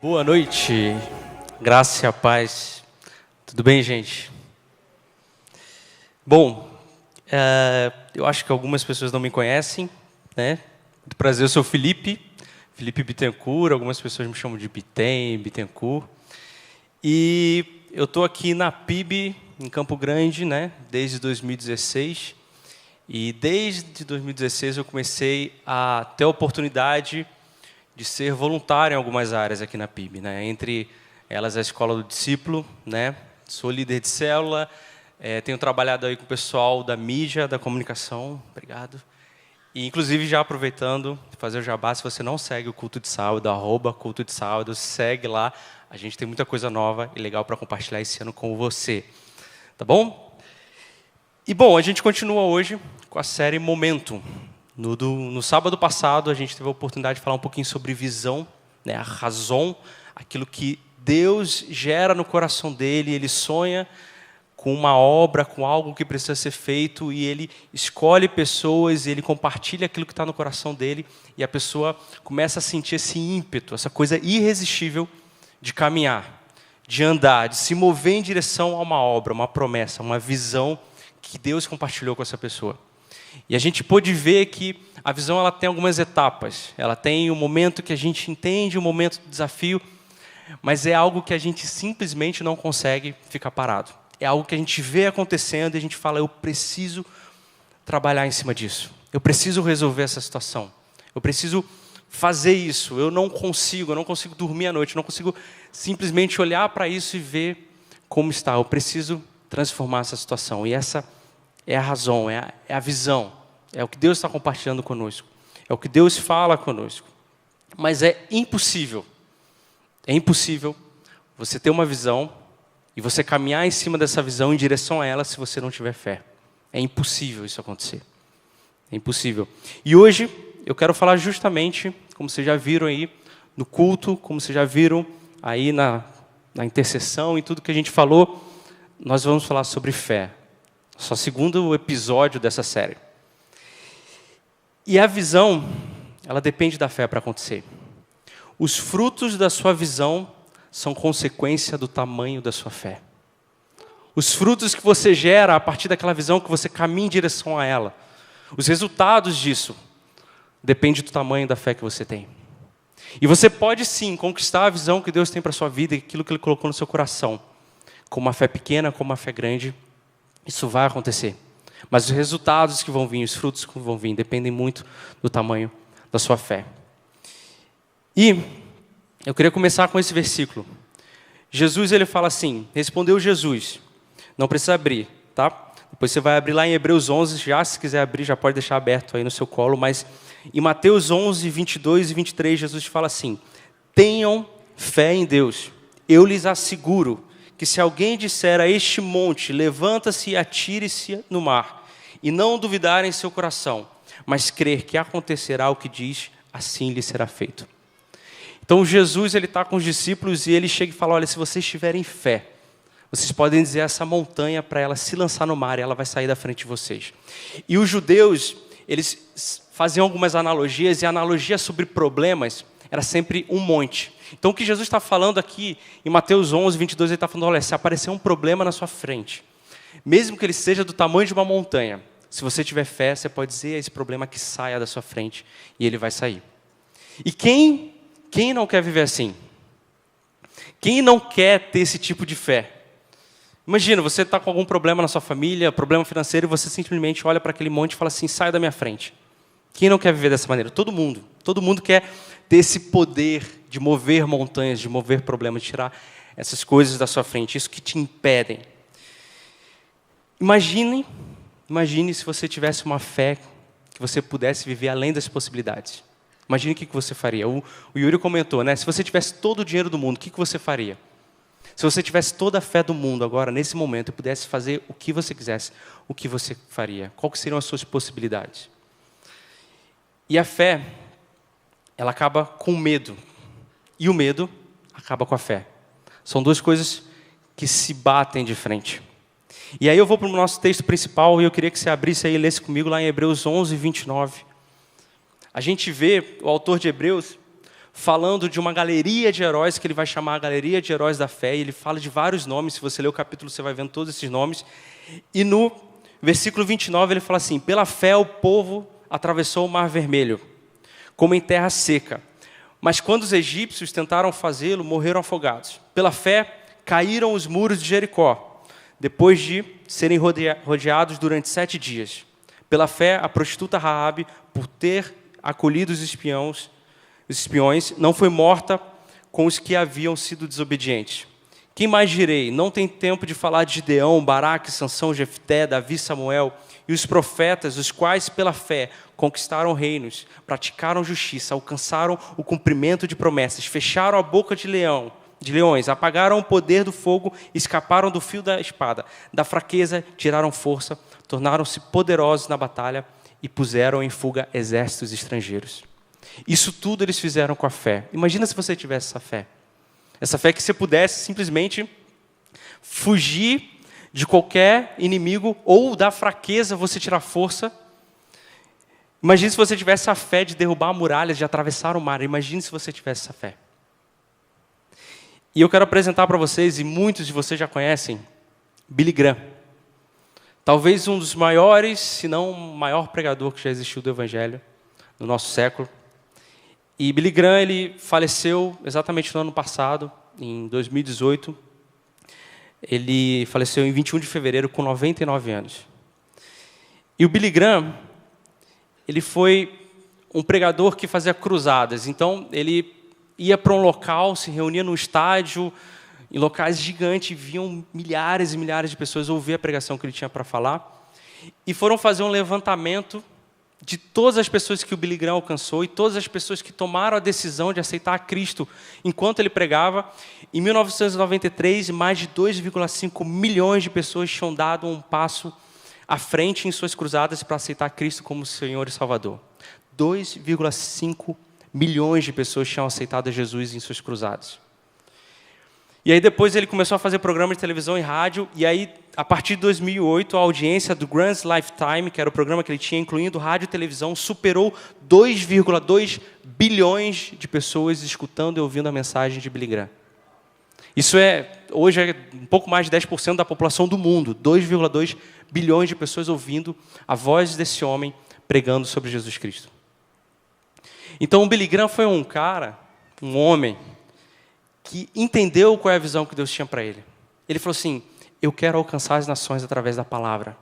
Boa noite, graça e a paz. Tudo bem, gente? Bom, eu acho que algumas pessoas não me conhecem, né? Muito prazer, eu sou o Felipe Bittencourt, algumas pessoas me chamam de Bitten, Bittencourt. E eu estou aqui na PIB, em Campo Grande, né? Desde 2016. E desde 2016 eu comecei a ter a oportunidade de ser voluntário em algumas áreas aqui na PIB, né? Entre elas a Escola do Discípulo, né? Sou líder de célula, tenho trabalhado aí com o pessoal da mídia, da comunicação, obrigado. E inclusive já aproveitando, fazer o jabá, se você não segue o Culto de Sábado, @Culto de Sábado, segue lá, a gente tem muita coisa nova e legal para compartilhar esse ano com você, tá bom? E bom, a gente continua hoje com a série Momento. No sábado passado, a gente teve a oportunidade de falar um pouquinho sobre visão, né, a razão, aquilo que Deus gera no coração dele, ele sonha com uma obra, com algo que precisa ser feito, e ele escolhe pessoas, e ele compartilha aquilo que está no coração dele, e a pessoa começa a sentir esse ímpeto, essa coisa irresistível de caminhar, de andar, de se mover em direção a uma obra, uma promessa, uma visão que Deus compartilhou com essa pessoa. E a gente pôde ver que a visão ela tem algumas etapas. Ela tem o momento que a gente entende, o momento do desafio, mas é algo que a gente simplesmente não consegue ficar parado. É algo que a gente vê acontecendo e a gente fala, eu preciso trabalhar em cima disso. Eu preciso resolver essa situação. Eu preciso fazer isso. Eu não consigo dormir à noite, eu não consigo simplesmente olhar para isso e ver como está. Eu preciso transformar essa situação. E essa é a razão, é a visão, é o que Deus está compartilhando conosco, é o que Deus fala conosco. Mas é impossível você ter uma visão e você caminhar em cima dessa visão em direção a ela se você não tiver fé. É impossível isso acontecer. É impossível. E hoje eu quero falar justamente, como vocês já viram aí no culto, como vocês já viram aí na intercessão e tudo que a gente falou, nós vamos falar sobre fé. Só segundo episódio dessa série. E a visão, ela depende da fé para acontecer. Os frutos da sua visão são consequência do tamanho da sua fé. Os frutos que você gera a partir daquela visão que você caminha em direção a ela. Os resultados disso dependem do tamanho da fé que você tem. E você pode sim conquistar a visão que Deus tem para a sua vida e aquilo que Ele colocou no seu coração. Com uma fé pequena, com uma fé grande. Isso vai acontecer. Mas os resultados que vão vir, os frutos que vão vir, dependem muito do tamanho da sua fé. E eu queria começar com esse versículo. Jesus, ele fala assim, respondeu Jesus. Não precisa abrir, tá? Depois você vai abrir lá em Hebreus 11, já se quiser abrir, já pode deixar aberto aí no seu colo. Mas em Mateus 11, 22 e 23, Jesus fala assim, tenham fé em Deus. Eu lhes asseguro que se alguém disser a este monte, levanta-se e atire-se no mar, e não duvidar em seu coração, mas crer que acontecerá o que diz, assim lhe será feito. Então Jesus ele está com os discípulos e ele chega e fala, olha, se vocês tiverem fé, vocês podem dizer a essa montanha para ela se lançar no mar e ela vai sair da frente de vocês. E os judeus, eles faziam algumas analogias, e a analogia sobre problemas era sempre um monte. Então o que Jesus está falando aqui, em Mateus 11, 22, ele está falando, olha, se aparecer um problema na sua frente, mesmo que ele seja do tamanho de uma montanha, se você tiver fé, você pode dizer a esse problema que saia da sua frente, e ele vai sair. E quem não quer viver assim? Quem não quer ter esse tipo de fé? Imagina, você está com algum problema na sua família, problema financeiro, e você simplesmente olha para aquele monte e fala assim, sai da minha frente. Quem não quer viver dessa maneira? Todo mundo quer ter esse poder de mover montanhas, de mover problemas, de tirar essas coisas da sua frente, isso que te impedem. Imagine se você tivesse uma fé que você pudesse viver além das possibilidades. Imagine o que você faria. O Yuri comentou, né? Se você tivesse todo o dinheiro do mundo, o que você faria? Se você tivesse toda a fé do mundo agora, nesse momento, e pudesse fazer o que você quisesse, o que você faria? Quais seriam as suas possibilidades? E a fé, ela acaba com o medo. E o medo acaba com a fé. São duas coisas que se batem de frente. E aí eu vou para o nosso texto principal e eu queria que você abrisse aí e lesse comigo lá em Hebreus 11, 29. A gente vê o autor de Hebreus falando de uma galeria de heróis, que ele vai chamar a galeria de heróis da fé, e ele fala de vários nomes. Se você ler o capítulo, você vai vendo todos esses nomes. E no versículo 29, ele fala assim: pela fé o povo atravessou o Mar Vermelho, como em terra seca. Mas quando os egípcios tentaram fazê-lo, morreram afogados. Pela fé, caíram os muros de Jericó, depois de serem rodeados durante 7 dias. Pela fé, a prostituta Raabe, por ter acolhido os espiões, não foi morta com os que haviam sido desobedientes. Quem mais direi? Não tem tempo de falar de Gideão, Baraque, Sansão, Jefté, Davi, Samuel e os profetas, os quais pela fé conquistaram reinos, praticaram justiça, alcançaram o cumprimento de promessas, fecharam a boca de leões, apagaram o poder do fogo, escaparam do fio da espada, da fraqueza tiraram força, tornaram-se poderosos na batalha e puseram em fuga exércitos estrangeiros. Isso tudo eles fizeram com a fé. Imagina se você tivesse essa fé. Essa fé que você pudesse simplesmente fugir de qualquer inimigo ou da fraqueza você tirar força. Imagine se você tivesse a fé de derrubar muralhas, de atravessar o mar. Imagine se você tivesse essa fé. E eu quero apresentar para vocês, e muitos de vocês já conhecem, Billy Graham. Talvez um dos maiores, se não o maior pregador que já existiu do Evangelho no nosso século. E Billy Graham, ele faleceu exatamente no ano passado, em 2018. Ele faleceu em 21 de fevereiro, com 99 anos. E o Billy Graham, ele foi um pregador que fazia cruzadas. Então, ele ia para um local, se reunia num estádio, em locais gigantes, viam milhares e milhares de pessoas ouvir a pregação que ele tinha para falar. E foram fazer um levantamento de todas as pessoas que o Billy Graham alcançou e todas as pessoas que tomaram a decisão de aceitar a Cristo enquanto ele pregava. Em 1993, mais de 2,5 milhões de pessoas tinham dado um passo à frente em suas cruzadas para aceitar Cristo como Senhor e Salvador. 2,5 milhões de pessoas tinham aceitado Jesus em suas cruzadas. E aí depois ele começou a fazer programas de televisão e rádio, e aí, a partir de 2008, a audiência do Grant's Lifetime, que era o programa que ele tinha, incluindo rádio e televisão, superou 2,2 bilhões de pessoas escutando e ouvindo a mensagem de Billy Graham. Isso hoje é um pouco mais de 10% da população do mundo, 2,2 bilhões de pessoas ouvindo a voz desse homem pregando sobre Jesus Cristo. Então, o Billy Graham foi um homem, que entendeu qual é a visão que Deus tinha para ele. Ele falou assim: eu quero alcançar as nações através da palavra.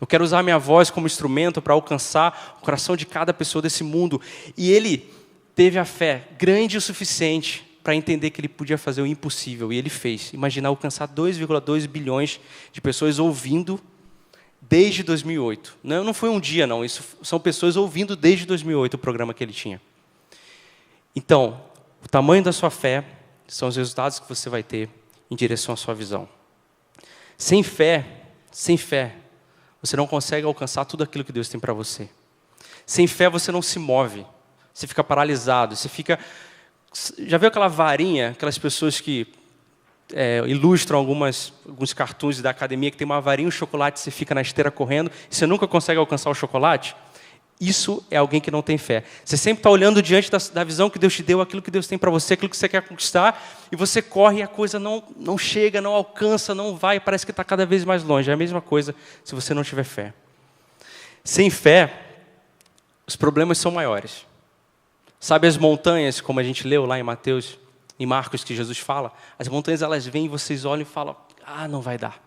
Eu quero usar a minha voz como instrumento para alcançar o coração de cada pessoa desse mundo. E ele teve a fé grande o suficiente para entender que ele podia fazer o impossível. E ele fez. Imagina alcançar 2,2 bilhões de pessoas ouvindo desde 2008. Não foi um dia, não. Isso são pessoas ouvindo desde 2008 o programa que ele tinha. Então, o tamanho da sua fé são os resultados que você vai ter em direção à sua visão. Sem fé, você não consegue alcançar tudo aquilo que Deus tem para você. Sem fé, você não se move. Você fica paralisado. Você fica... Já viu aquela varinha, aquelas pessoas que ilustram alguns cartoons da academia, que tem uma varinha, um chocolate, você fica na esteira correndo, e você nunca consegue alcançar o chocolate? Isso é alguém que não tem fé. Você sempre está olhando diante da visão que Deus te deu, aquilo que Deus tem para você, aquilo que você quer conquistar, e você corre e a coisa não chega, não alcança, não vai, parece que está cada vez mais longe. É a mesma coisa se você não tiver fé. Sem fé, os problemas são maiores. Sabe as montanhas, como a gente leu lá em Mateus, em Marcos, que Jesus fala? As montanhas, elas vêm e vocês olham e falam: não vai dar.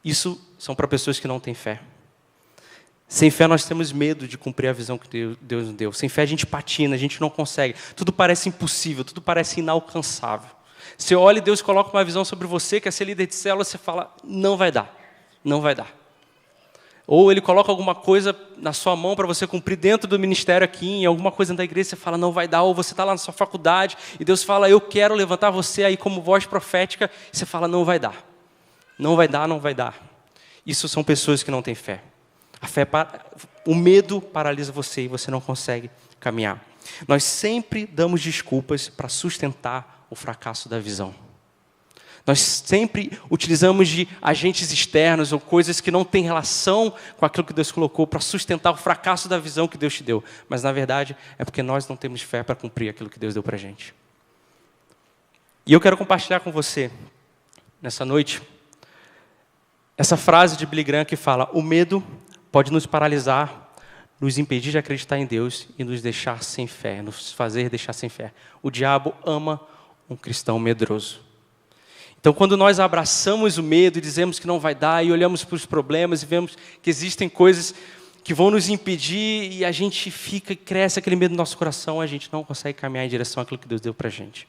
Isso são para pessoas que não têm fé. Sem fé, nós temos medo de cumprir a visão que Deus nos deu. Sem fé, a gente patina, a gente não consegue. Tudo parece impossível, tudo parece inalcançável. Você olha e Deus coloca uma visão sobre você, quer ser líder de célula, você fala: não vai dar, não vai dar. Ou Ele coloca alguma coisa na sua mão para você cumprir dentro do ministério aqui, em alguma coisa da igreja, você fala: não vai dar. Ou você está lá na sua faculdade e Deus fala: eu quero levantar você aí como voz profética, e você fala: não vai dar. Não vai dar, não vai dar. Isso são pessoas que não têm fé. O medo paralisa você e você não consegue caminhar. Nós sempre damos desculpas para sustentar o fracasso da visão. Nós sempre utilizamos de agentes externos ou coisas que não têm relação com aquilo que Deus colocou para sustentar o fracasso da visão que Deus te deu. Mas, na verdade, é porque nós não temos fé para cumprir aquilo que Deus deu para a gente. E eu quero compartilhar com você, nessa noite, essa frase de Billy Graham que fala: o medo pode nos paralisar, nos impedir de acreditar em Deus e nos deixar sem fé, nos fazer deixar sem fé. O diabo ama um cristão medroso. Então, quando nós abraçamos o medo e dizemos que não vai dar, e olhamos para os problemas e vemos que existem coisas que vão nos impedir, e a gente fica e cresce aquele medo no nosso coração, a gente não consegue caminhar em direção àquilo que Deus deu para a gente.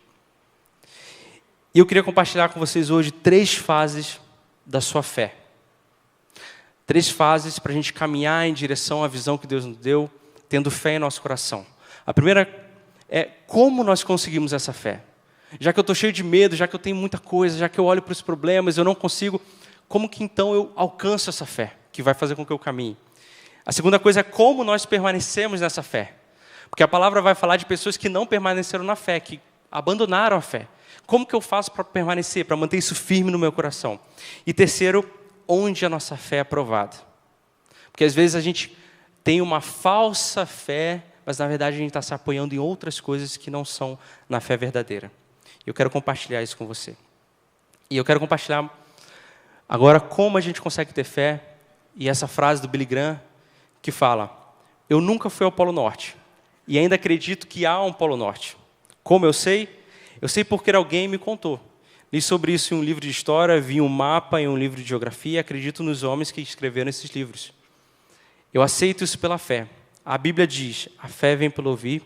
E eu queria compartilhar com vocês hoje 3 fases da sua fé. 3 fases para a gente caminhar em direção à visão que Deus nos deu, tendo fé em nosso coração. A primeira é como nós conseguimos essa fé. Já que eu estou cheio de medo, já que eu tenho muita coisa, já que eu olho para os problemas, eu não consigo, como que então eu alcanço essa fé, que vai fazer com que eu caminhe? A segunda coisa é como nós permanecemos nessa fé. Porque a palavra vai falar de pessoas que não permaneceram na fé, que abandonaram a fé. Como que eu faço para permanecer, para manter isso firme no meu coração? E terceiro, onde a nossa fé é provada. Porque às vezes a gente tem uma falsa fé, mas na verdade a gente está se apoiando em outras coisas que não são na fé verdadeira. Eu quero compartilhar isso com você. E eu quero compartilhar agora como a gente consegue ter fé, e essa frase do Billy Graham que fala: eu nunca fui ao Polo Norte, e ainda acredito que há um Polo Norte. Como eu sei? Eu sei porque alguém me contou. Li sobre isso em um livro de história, vi um mapa em um livro de geografia, e acredito nos homens que escreveram esses livros. Eu aceito isso pela fé. A Bíblia diz: a fé vem pelo ouvir,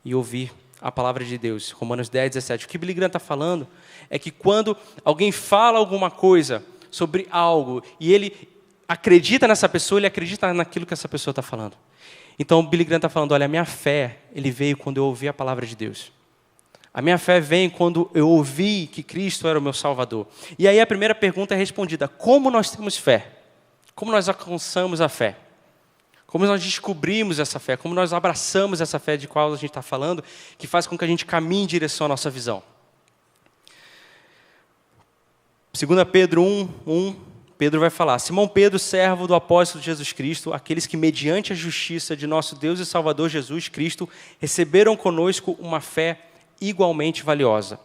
e ouvir a palavra de Deus. Romanos 10, 17. O que Billy Graham está falando é que quando alguém fala alguma coisa sobre algo, e ele acredita nessa pessoa, ele acredita naquilo que essa pessoa está falando. Então, Billy Graham está falando: olha, a minha fé, ele veio quando eu ouvi a palavra de Deus. A minha fé vem quando eu ouvi que Cristo era o meu Salvador. E aí a primeira pergunta é respondida: como nós temos fé? Como nós alcançamos a fé? Como nós descobrimos essa fé? Como nós abraçamos essa fé de qual a gente está falando, que faz com que a gente caminhe em direção à nossa visão? 2 Pedro 1, Pedro vai falar: Simão Pedro, servo do apóstolo de Jesus Cristo, aqueles que mediante a justiça de nosso Deus e Salvador Jesus Cristo, receberam conosco uma fé igualmente valiosa.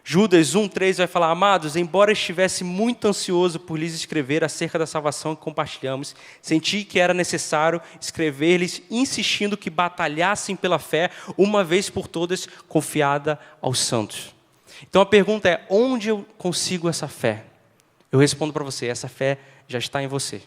Judas 1:3 vai falar: amados, embora estivesse muito ansioso por lhes escrever acerca da salvação que compartilhamos, senti que era necessário escrever-lhes insistindo que batalhassem pela fé, uma vez por todas, confiada aos santos. Então a pergunta é: onde eu consigo essa fé? Eu respondo para você: essa fé já está em você.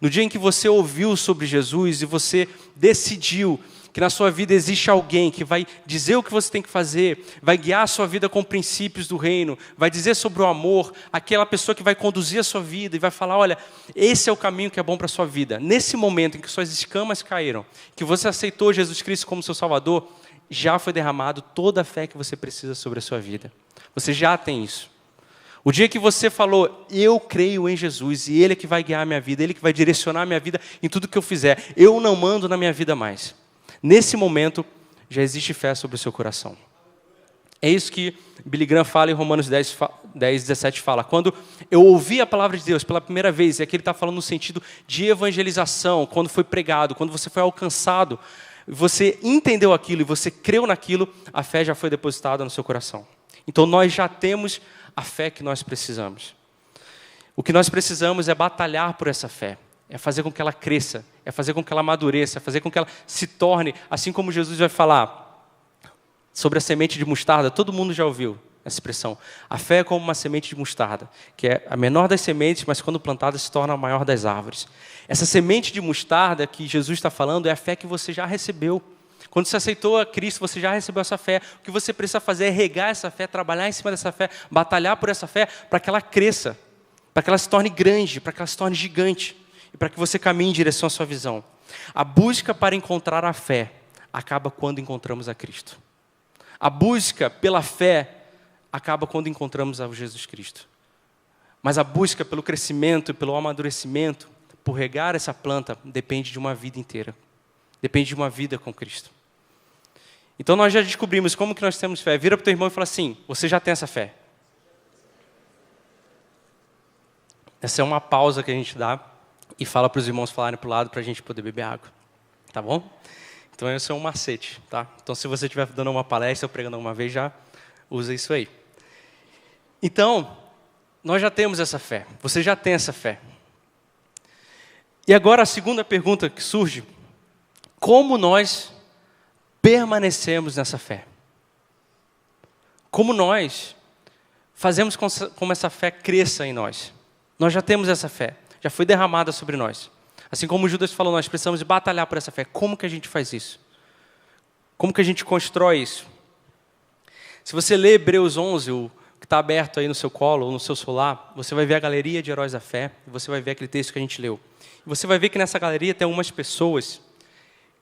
No dia em que você ouviu sobre Jesus e você decidiu que na sua vida existe alguém que vai dizer o que você tem que fazer, vai guiar a sua vida com princípios do reino, vai dizer sobre o amor, aquela pessoa que vai conduzir a sua vida e vai falar: olha, esse é o caminho que é bom para a sua vida. Nesse momento em que suas escamas caíram, que você aceitou Jesus Cristo como seu Salvador, já foi derramado toda a fé que você precisa sobre a sua vida. Você já tem isso. O dia que você falou: eu creio em Jesus e Ele é que vai guiar a minha vida, Ele é que vai direcionar a minha vida em tudo que eu fizer, eu não mando na minha vida mais. Nesse momento, já existe fé sobre o seu coração. É isso que Billy Graham fala em Romanos 10, 17, fala: quando eu ouvi a palavra de Deus pela primeira vez, é que ele está falando no sentido de evangelização, quando foi pregado, quando você foi alcançado, você entendeu aquilo e você creu naquilo, a fé já foi depositada no seu coração. Então nós já temos a fé que nós precisamos. O que nós precisamos é batalhar por essa fé. É fazer com que ela cresça, é fazer com que ela amadureça, é fazer com que ela se torne, assim como Jesus vai falar sobre a semente de mostarda. Todo mundo já ouviu essa expressão. A fé é como uma semente de mostarda, que é a menor das sementes, mas quando plantada se torna a maior das árvores. Essa semente de mostarda que Jesus está falando é a fé que você já recebeu. Quando você aceitou a Cristo, você já recebeu essa fé. O que você precisa fazer é regar essa fé, trabalhar em cima dessa fé, batalhar por essa fé, para que ela cresça, para que ela se torne grande, para que ela se torne gigante. E para que você caminhe em direção à sua visão. A busca para encontrar a fé acaba quando encontramos a Cristo. A busca pela fé acaba quando encontramos a Jesus Cristo. Mas a busca pelo crescimento e pelo amadurecimento, por regar essa planta, depende de uma vida inteira. Depende de uma vida com Cristo. Então nós já descobrimos como que nós temos fé. Vira para o teu irmão e fala assim: você já tem essa fé. Essa é uma pausa que a gente dá e fala para os irmãos falarem para o lado para a gente poder beber água. Tá bom? Então, esse é um macete. Tá? Então, se você estiver dando uma palestra ou pregando alguma vez, já usa isso aí. Então, nós já temos essa fé. Você já tem essa fé. E agora a segunda pergunta que surge: como nós permanecemos nessa fé? Como nós fazemos com essa fé cresça em nós? Nós já temos essa fé, já foi derramada sobre nós. Assim como o Judas falou, nós precisamos batalhar por essa fé. Como que a gente faz isso? Como que a gente constrói isso? Se você ler Hebreus 11, o que está aberto aí no seu colo ou no seu celular, você vai ver a galeria de heróis da fé, e você vai ver aquele texto que a gente leu. E você vai ver que nessa galeria tem algumas pessoas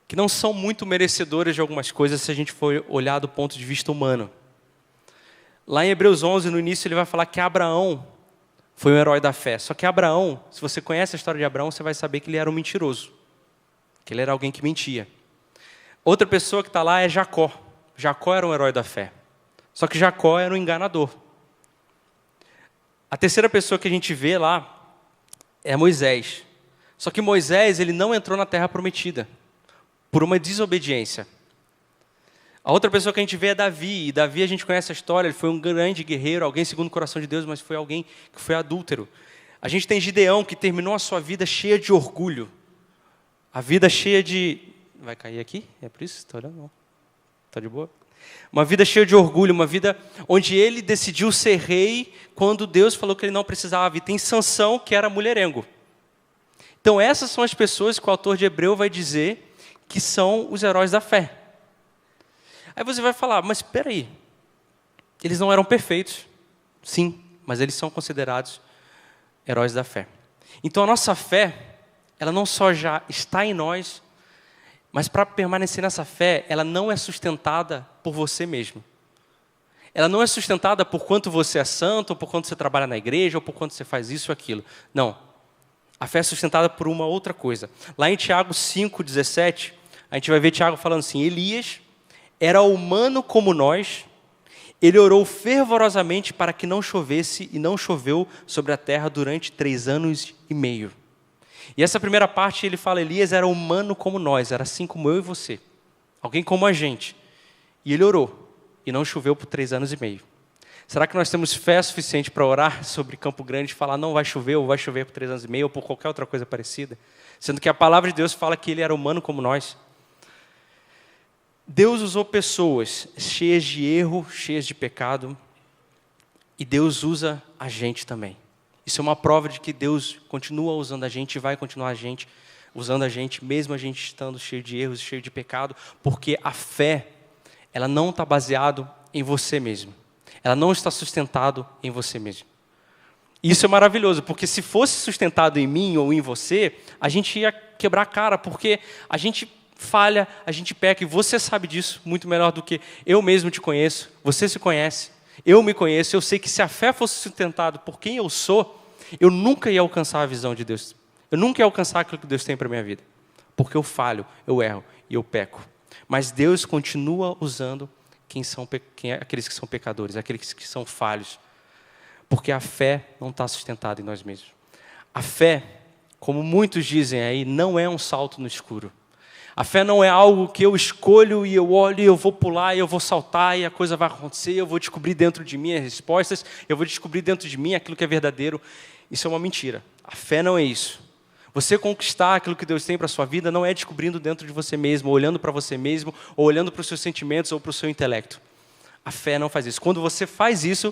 que não são muito merecedoras de algumas coisas se a gente for olhar do ponto de vista humano. Lá em Hebreus 11, no início, ele vai falar que Abraão foi um herói da fé. Só que Abraão, se você conhece a história de Abraão, você vai saber que ele era um mentiroso. Que ele era alguém que mentia. Outra pessoa que está lá é Jacó. Jacó era um herói da fé. Só que Jacó era um enganador. A terceira pessoa que a gente vê lá é Moisés. Só que Moisés, ele não entrou na terra prometida por uma desobediência. A outra pessoa que a gente vê é Davi. E Davi, a gente conhece a história, ele foi um grande guerreiro, alguém segundo o coração de Deus, mas foi alguém que foi adúltero. A gente tem Gideão, que terminou a sua vida cheia de orgulho. A vida cheia de... Vai cair aqui? É por isso? Está olhando? Não. Está de boa? Uma vida cheia de orgulho, uma vida onde ele decidiu ser rei quando Deus falou que ele não precisava. E tem Sansão, que era mulherengo. Então essas são as pessoas que o autor de Hebreu vai dizer que são os heróis da fé. Aí você vai falar, mas espera aí, eles não eram perfeitos. Sim, mas eles são considerados heróis da fé. Então a nossa fé, ela não só já está em nós, mas para permanecer nessa fé, ela não é sustentada por você mesmo. Ela não é sustentada por quanto você é santo, ou por quanto você trabalha na igreja, ou por quanto você faz isso ou aquilo. Não. A fé é sustentada por uma outra coisa. Lá em Tiago 5,17, a gente vai ver Tiago falando assim: Elias era humano como nós, ele orou fervorosamente para que não chovesse, e não choveu sobre a terra durante 3 anos e meio. E essa primeira parte ele fala, Elias era humano como nós, era assim como eu e você, alguém como a gente. E ele orou, e não choveu por 3 anos e meio. Será que nós temos fé suficiente para orar sobre Campo Grande e falar, não vai chover, ou vai chover por 3 anos e meio, ou por qualquer outra coisa parecida? Sendo que a palavra de Deus fala que ele era humano como nós. Deus usou pessoas cheias de erro, cheias de pecado, e Deus usa a gente também. Isso é uma prova de que Deus continua usando a gente e vai continuar usando a gente, mesmo a gente estando cheio de erros, cheio de pecado, porque a fé, ela não está baseada em você mesmo. Ela não está sustentada em você mesmo. Isso é maravilhoso, porque se fosse sustentado em mim ou em você, a gente ia quebrar a cara, porque a gente falha, a gente peca, e você sabe disso muito melhor do que eu mesmo te conheço, você se conhece, eu me conheço, eu sei que se a fé fosse sustentada por quem eu sou, eu nunca ia alcançar a visão de Deus, eu nunca ia alcançar aquilo que Deus tem para a minha vida, porque eu falho, eu erro e eu peco, mas Deus continua usando aqueles que são pecadores, aqueles que são falhos, porque a fé não está sustentada em nós mesmos. A fé, como muitos dizem aí, não é um salto no escuro. A fé não é algo que eu escolho e eu olho e eu vou pular e eu vou saltar e a coisa vai acontecer, eu vou descobrir dentro de mim as respostas, eu vou descobrir dentro de mim aquilo que é verdadeiro. Isso é uma mentira. A fé não é isso. Você conquistar aquilo que Deus tem para a sua vida não é descobrindo dentro de você mesmo, ou olhando para você mesmo, ou olhando para os seus sentimentos ou para o seu intelecto. A fé não faz isso. Quando você faz isso,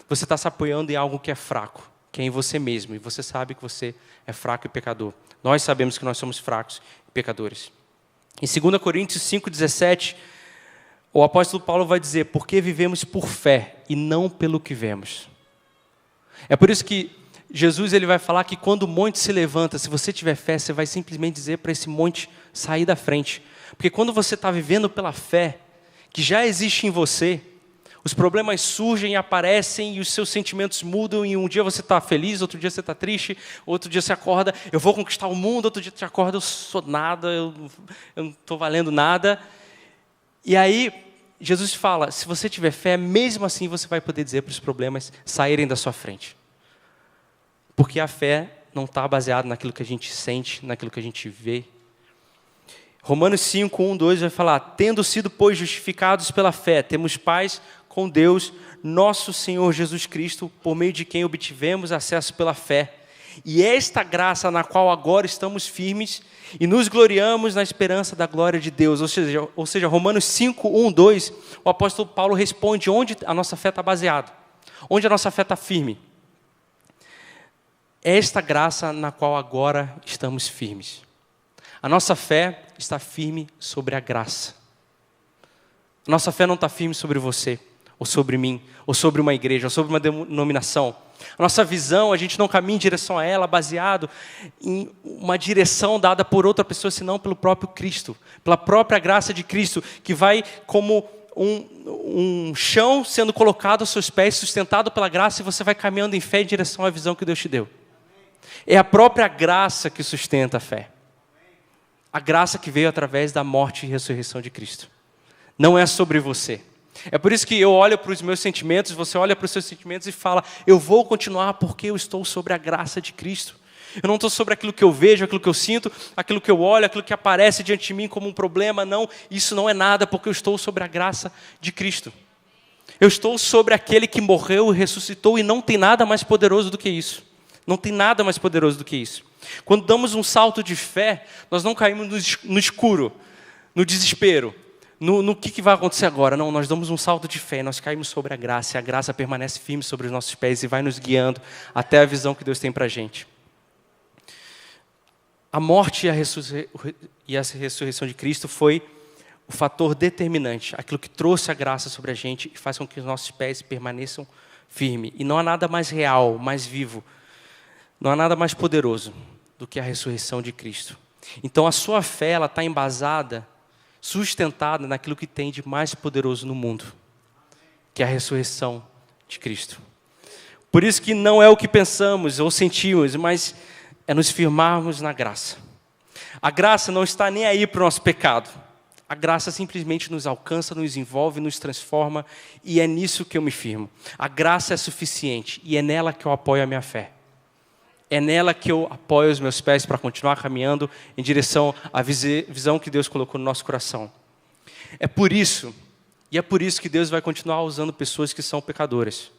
você está se apoiando em algo que é fraco, que é em você mesmo. E você sabe que você é fraco e pecador. Nós sabemos que nós somos fracos e pecadores. Em 2 Coríntios 5,17, o apóstolo Paulo vai dizer, porque vivemos por fé e não pelo que vemos. É por isso que Jesus ele vai falar que quando o monte se levanta, se você tiver fé, você vai simplesmente dizer para esse monte sair da frente. Porque quando você está vivendo pela fé, que já existe em você, os problemas surgem, aparecem e os seus sentimentos mudam e um dia você está feliz, outro dia você está triste, outro dia você acorda, eu vou conquistar o mundo, outro dia você acorda, eu sou nada, eu não estou valendo nada. E aí Jesus fala, se você tiver fé, mesmo assim você vai poder dizer para os problemas saírem da sua frente. Porque a fé não está baseada naquilo que a gente sente, naquilo que a gente vê. Romanos 5, 1, 2 vai falar: tendo sido, pois, justificados pela fé, temos paz com Deus, nosso Senhor Jesus Cristo, por meio de quem obtivemos acesso pela fé. E esta graça na qual agora estamos firmes e nos gloriamos na esperança da glória de Deus. Ou seja, Romanos 5, 1, 2, o apóstolo Paulo responde onde a nossa fé está baseada, onde a nossa fé está firme. Esta graça na qual agora estamos firmes. A nossa fé está firme sobre a graça. A nossa fé não está firme sobre você, ou sobre mim, ou sobre uma igreja, ou sobre uma denominação. A nossa visão, a gente não caminha em direção a ela baseado em uma direção dada por outra pessoa, senão pelo próprio Cristo, pela própria graça de Cristo, que vai como um chão sendo colocado aos seus pés, sustentado pela graça, e você vai caminhando em fé em direção à visão que Deus te deu. É a própria graça que sustenta a fé. A graça que veio através da morte e ressurreição de Cristo. Não é sobre você. É por isso que eu olho para os meus sentimentos, você olha para os seus sentimentos e fala: eu vou continuar porque eu estou sobre a graça de Cristo. Eu não estou sobre aquilo que eu vejo, aquilo que eu sinto, aquilo que eu olho, aquilo que aparece diante de mim como um problema. Não, isso não é nada, porque eu estou sobre a graça de Cristo. Eu estou sobre aquele que morreu e ressuscitou, e não tem nada mais poderoso do que isso. Não tem nada mais poderoso do que isso. Quando damos um salto de fé, nós não caímos no escuro, no desespero, no que vai acontecer agora. Não, nós damos um salto de fé, nós caímos sobre a graça, e a graça permanece firme sobre os nossos pés e vai nos guiando até a visão que Deus tem para a gente. A morte e a ressurreição de Cristo foi o fator determinante, aquilo que trouxe a graça sobre a gente e faz com que os nossos pés permaneçam firmes. E não há nada mais real, mais vivo, não há nada mais poderoso do que a ressurreição de Cristo. Então a sua fé está embasada, sustentada naquilo que tem de mais poderoso no mundo, que é a ressurreição de Cristo. Por isso que não é o que pensamos ou sentimos, mas é nos firmarmos na graça. A graça não está nem aí para o nosso pecado. A graça simplesmente nos alcança, nos envolve, nos transforma, e é nisso que eu me firmo. A graça é suficiente e é nela que eu apoio a minha fé. É nela que eu apoio os meus pés para continuar caminhando em direção à visão que Deus colocou no nosso coração. É por isso que Deus vai continuar usando pessoas que são pecadoras.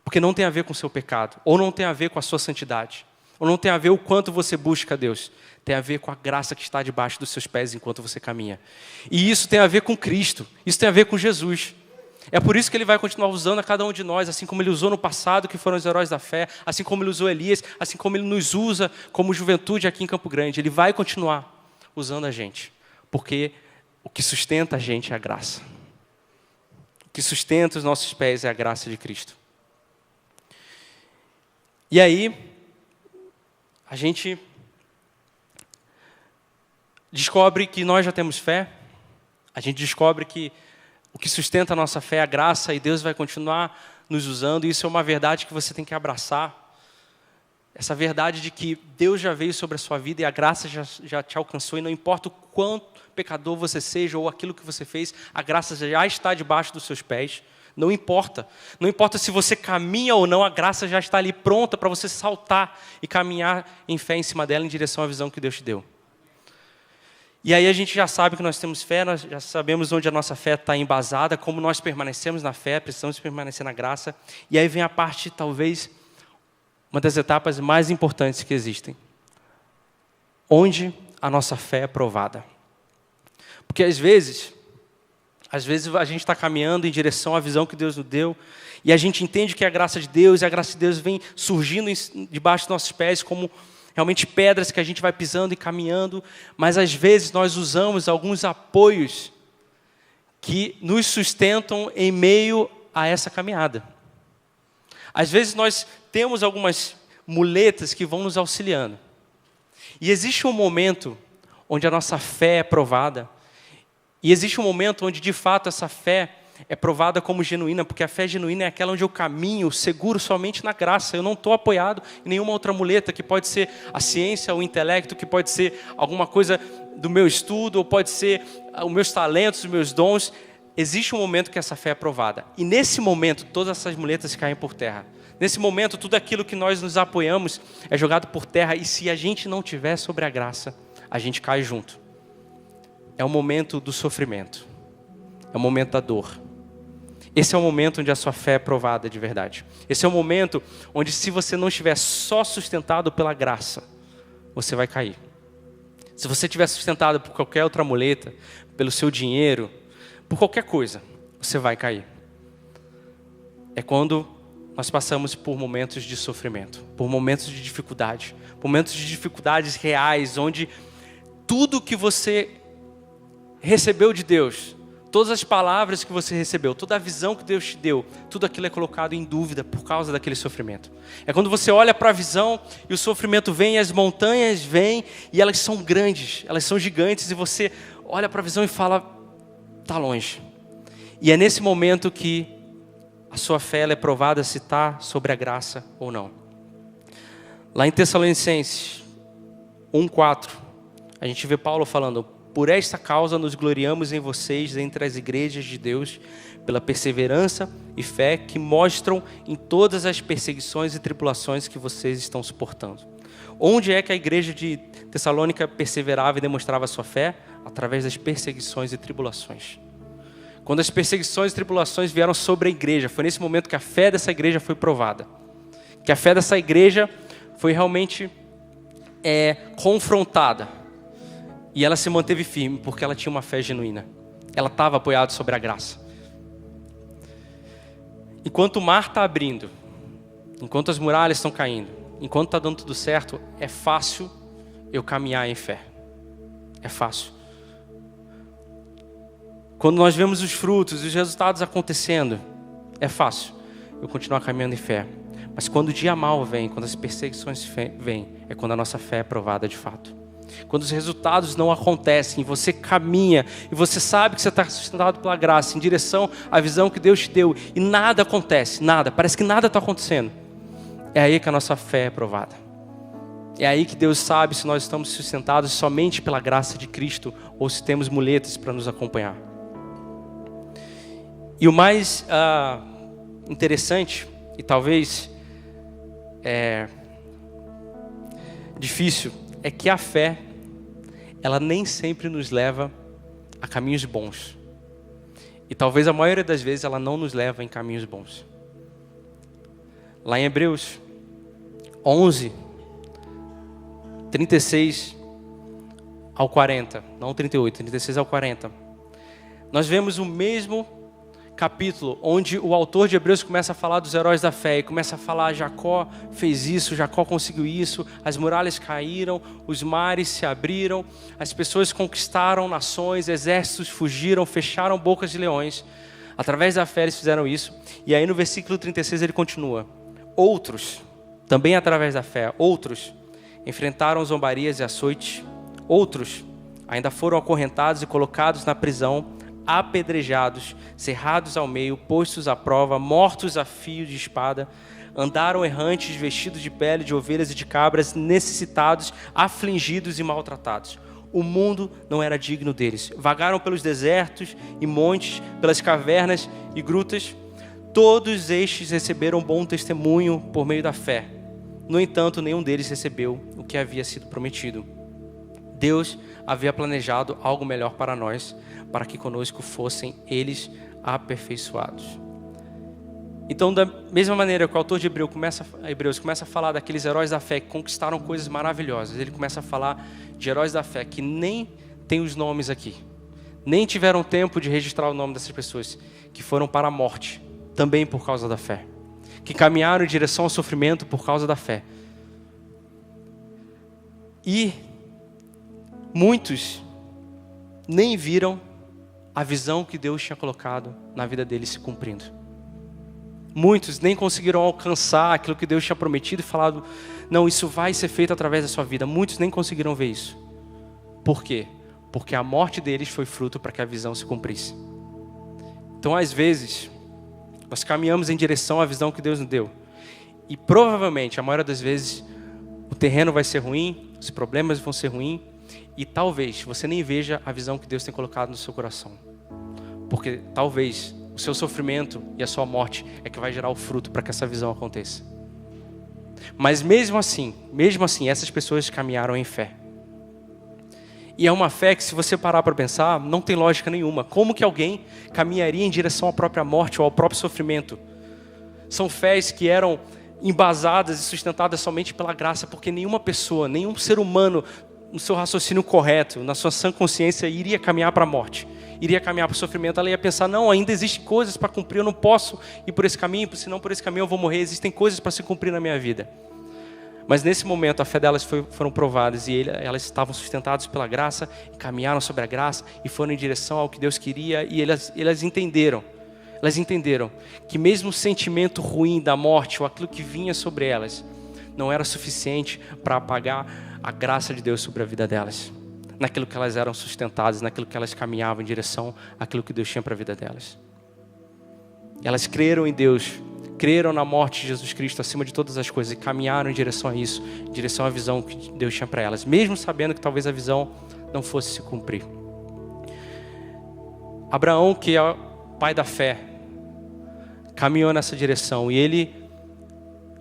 Porque não tem a ver com o seu pecado, ou não tem a ver com a sua santidade, ou não tem a ver o quanto você busca Deus. Tem a ver com a graça que está debaixo dos seus pés enquanto você caminha. E isso tem a ver com Cristo, isso tem a ver com Jesus. É por isso que Ele vai continuar usando a cada um de nós, assim como Ele usou no passado, que foram os heróis da fé, assim como Ele usou Elias, assim como Ele nos usa como juventude aqui em Campo Grande. Ele vai continuar usando a gente, porque o que sustenta a gente é a graça. O que sustenta os nossos pés é a graça de Cristo. E aí, a gente descobre que nós já temos fé, a gente descobre que o que sustenta a nossa fé é a graça, e Deus vai continuar nos usando, e isso é uma verdade que você tem que abraçar. Essa verdade de que Deus já veio sobre a sua vida e a graça já te alcançou, e não importa o quanto pecador você seja ou aquilo que você fez, a graça já está debaixo dos seus pés. Não importa. Não importa se você caminha ou não, a graça já está ali pronta para você saltar e caminhar em fé em cima dela em direção à visão que Deus te deu. E aí a gente já sabe que nós temos fé, nós já sabemos onde a nossa fé está embasada, como nós permanecemos na fé, precisamos permanecer na graça. E aí vem a parte, talvez, uma das etapas mais importantes que existem. Onde a nossa fé é provada. Porque às vezes a gente está caminhando em direção à visão que Deus nos deu, e a gente entende que é a graça de Deus, e a graça de Deus vem surgindo debaixo dos nossos pés como realmente pedras que a gente vai pisando e caminhando, mas às vezes nós usamos alguns apoios que nos sustentam em meio a essa caminhada. Às vezes nós temos algumas muletas que vão nos auxiliando. E existe um momento onde a nossa fé é provada, e existe um momento onde de fato essa fé é provada como genuína, porque a fé genuína é aquela onde eu caminho seguro somente na graça. Eu não estou apoiado em nenhuma outra muleta, que pode ser a ciência, o intelecto, que pode ser alguma coisa do meu estudo, ou pode ser os meus talentos, os meus dons. existe um momento que essa fé é provada. E nesse momento, todas essas muletas caem por terra. Nesse momento, tudo aquilo que nós nos apoiamos é jogado por terra. E se a gente não tiver sobre a graça, a gente cai junto. É o momento do sofrimento. É o momento da dor. Esse é o momento onde a sua fé é provada de verdade. Esse é o momento onde, se você não estiver só sustentado pela graça, você vai cair. Se você estiver sustentado por qualquer outra muleta, pelo seu dinheiro, por qualquer coisa, você vai cair. É quando nós passamos por momentos de sofrimento, por momentos de dificuldade, momentos de dificuldades reais, onde tudo que você recebeu de Deus, todas as palavras que você recebeu, toda a visão que Deus te deu, tudo aquilo é colocado em dúvida por causa daquele sofrimento. É quando você olha para a visão e o sofrimento vem, e as montanhas vêm e elas são grandes, elas são gigantes, e você olha para a visão e fala, está longe. E é nesse momento que a sua fé ela é provada se está sobre a graça ou não. Lá em Tessalonicenses 1:4, a gente vê Paulo falando: por esta causa nos gloriamos em vocês entre as igrejas de Deus, pela perseverança e fé que mostram em todas as perseguições e tribulações que vocês estão suportando. Onde é que a igreja de Tessalônica perseverava e demonstrava a sua fé? Através das perseguições e tribulações. Quando as perseguições e tribulações vieram sobre a igreja, foi nesse momento que a fé dessa igreja foi provada. Que a fé dessa igreja foi realmente confrontada. E ela se manteve firme, porque ela tinha uma fé genuína. Ela estava apoiada sobre a graça. Enquanto o mar está abrindo, enquanto as muralhas estão caindo, enquanto está dando tudo certo, é fácil eu caminhar em fé. É fácil. Quando nós vemos os frutos e os resultados acontecendo, é fácil eu continuar caminhando em fé. Mas quando o dia mau vem, quando as perseguições vêm, é quando a nossa fé é provada de fato. Quando os resultados não acontecem, você caminha e você sabe que você está sustentado pela graça, em direção à visão que Deus te deu, e nada acontece, nada, parece que nada está acontecendo. É aí que a nossa fé é provada. É aí que Deus sabe se nós estamos sustentados somente pela graça de Cristo ou se temos muletas para nos acompanhar. E o mais interessante, e talvez difícil, é que a fé, ela nem sempre nos leva a caminhos bons. E talvez a maioria das vezes ela não nos leva em caminhos bons. Lá em Hebreus 11, 36 ao 40, não 38, 36 ao 40. Nós vemos o mesmo capítulo onde o autor de Hebreus começa a falar dos heróis da fé e começa a falar: Jacó fez isso, Jacó conseguiu isso, as muralhas caíram, os mares se abriram, as pessoas conquistaram nações, exércitos fugiram, fecharam bocas de leões. Através da fé eles fizeram isso. E aí no versículo 36 ele continua: outros, também através da fé, outros enfrentaram zombarias e açoites, outros ainda foram acorrentados e colocados na prisão, apedrejados, cerrados ao meio, postos à prova, mortos a fio de espada, andaram errantes, vestidos de pele de ovelhas e de cabras, necessitados, afligidos e maltratados. O mundo não era digno deles. Vagaram pelos desertos e montes, pelas cavernas e grutas. Todos estes receberam bom testemunho por meio da fé. No entanto, nenhum deles recebeu o que havia sido prometido. Deus havia planejado algo melhor para nós, para que conosco fossem eles aperfeiçoados. Então, da mesma maneira que o autor de Hebreus começa a falar daqueles heróis da fé que conquistaram coisas maravilhosas, ele começa a falar de heróis da fé que nem tem os nomes aqui, nem tiveram tempo de registrar o nome dessas pessoas, que foram para a morte, também por causa da fé, que caminharam em direção ao sofrimento por causa da fé. E muitos nem viram a visão que Deus tinha colocado na vida deles se cumprindo. Muitos nem conseguiram alcançar aquilo que Deus tinha prometido e falado: não, isso vai ser feito através da sua vida. Muitos nem conseguiram ver isso. Por quê? Porque a morte deles foi fruto para que a visão se cumprisse. Então, às vezes, nós caminhamos em direção à visão que Deus nos deu. E provavelmente, a maioria das vezes, o terreno vai ser ruim, os problemas vão ser ruins. E talvez você nem veja a visão que Deus tem colocado no seu coração. Porque talvez o seu sofrimento e a sua morte é que vai gerar o fruto para que essa visão aconteça. Mas mesmo assim, essas pessoas caminharam em fé. E é uma fé que, se você parar para pensar, não tem lógica nenhuma. Como que alguém caminharia em direção à própria morte ou ao próprio sofrimento? São fés que eram embasadas e sustentadas somente pela graça, porque nenhuma pessoa, nenhum ser humano, no seu raciocínio correto, na sua sã consciência, iria caminhar para a morte, iria caminhar para o sofrimento. Ela ia pensar, não, ainda existem coisas para cumprir, eu não posso ir por esse caminho, senão por esse caminho eu vou morrer, existem coisas para se cumprir na minha vida. Mas nesse momento a fé delas foram provadas e elas estavam sustentadas pela graça, e caminharam sobre a graça e foram em direção ao que Deus queria, e elas entenderam que mesmo o sentimento ruim da morte ou aquilo que vinha sobre elas não era suficiente para apagar a graça de Deus sobre a vida delas, naquilo que elas eram sustentadas, naquilo que elas caminhavam em direção àquilo que Deus tinha para a vida delas. Elas creram em Deus, creram na morte de Jesus Cristo acima de todas as coisas e caminharam em direção a isso, em direção à visão que Deus tinha para elas, mesmo sabendo que talvez a visão não fosse se cumprir. Abraão, que é o pai da fé, caminhou nessa direção e ele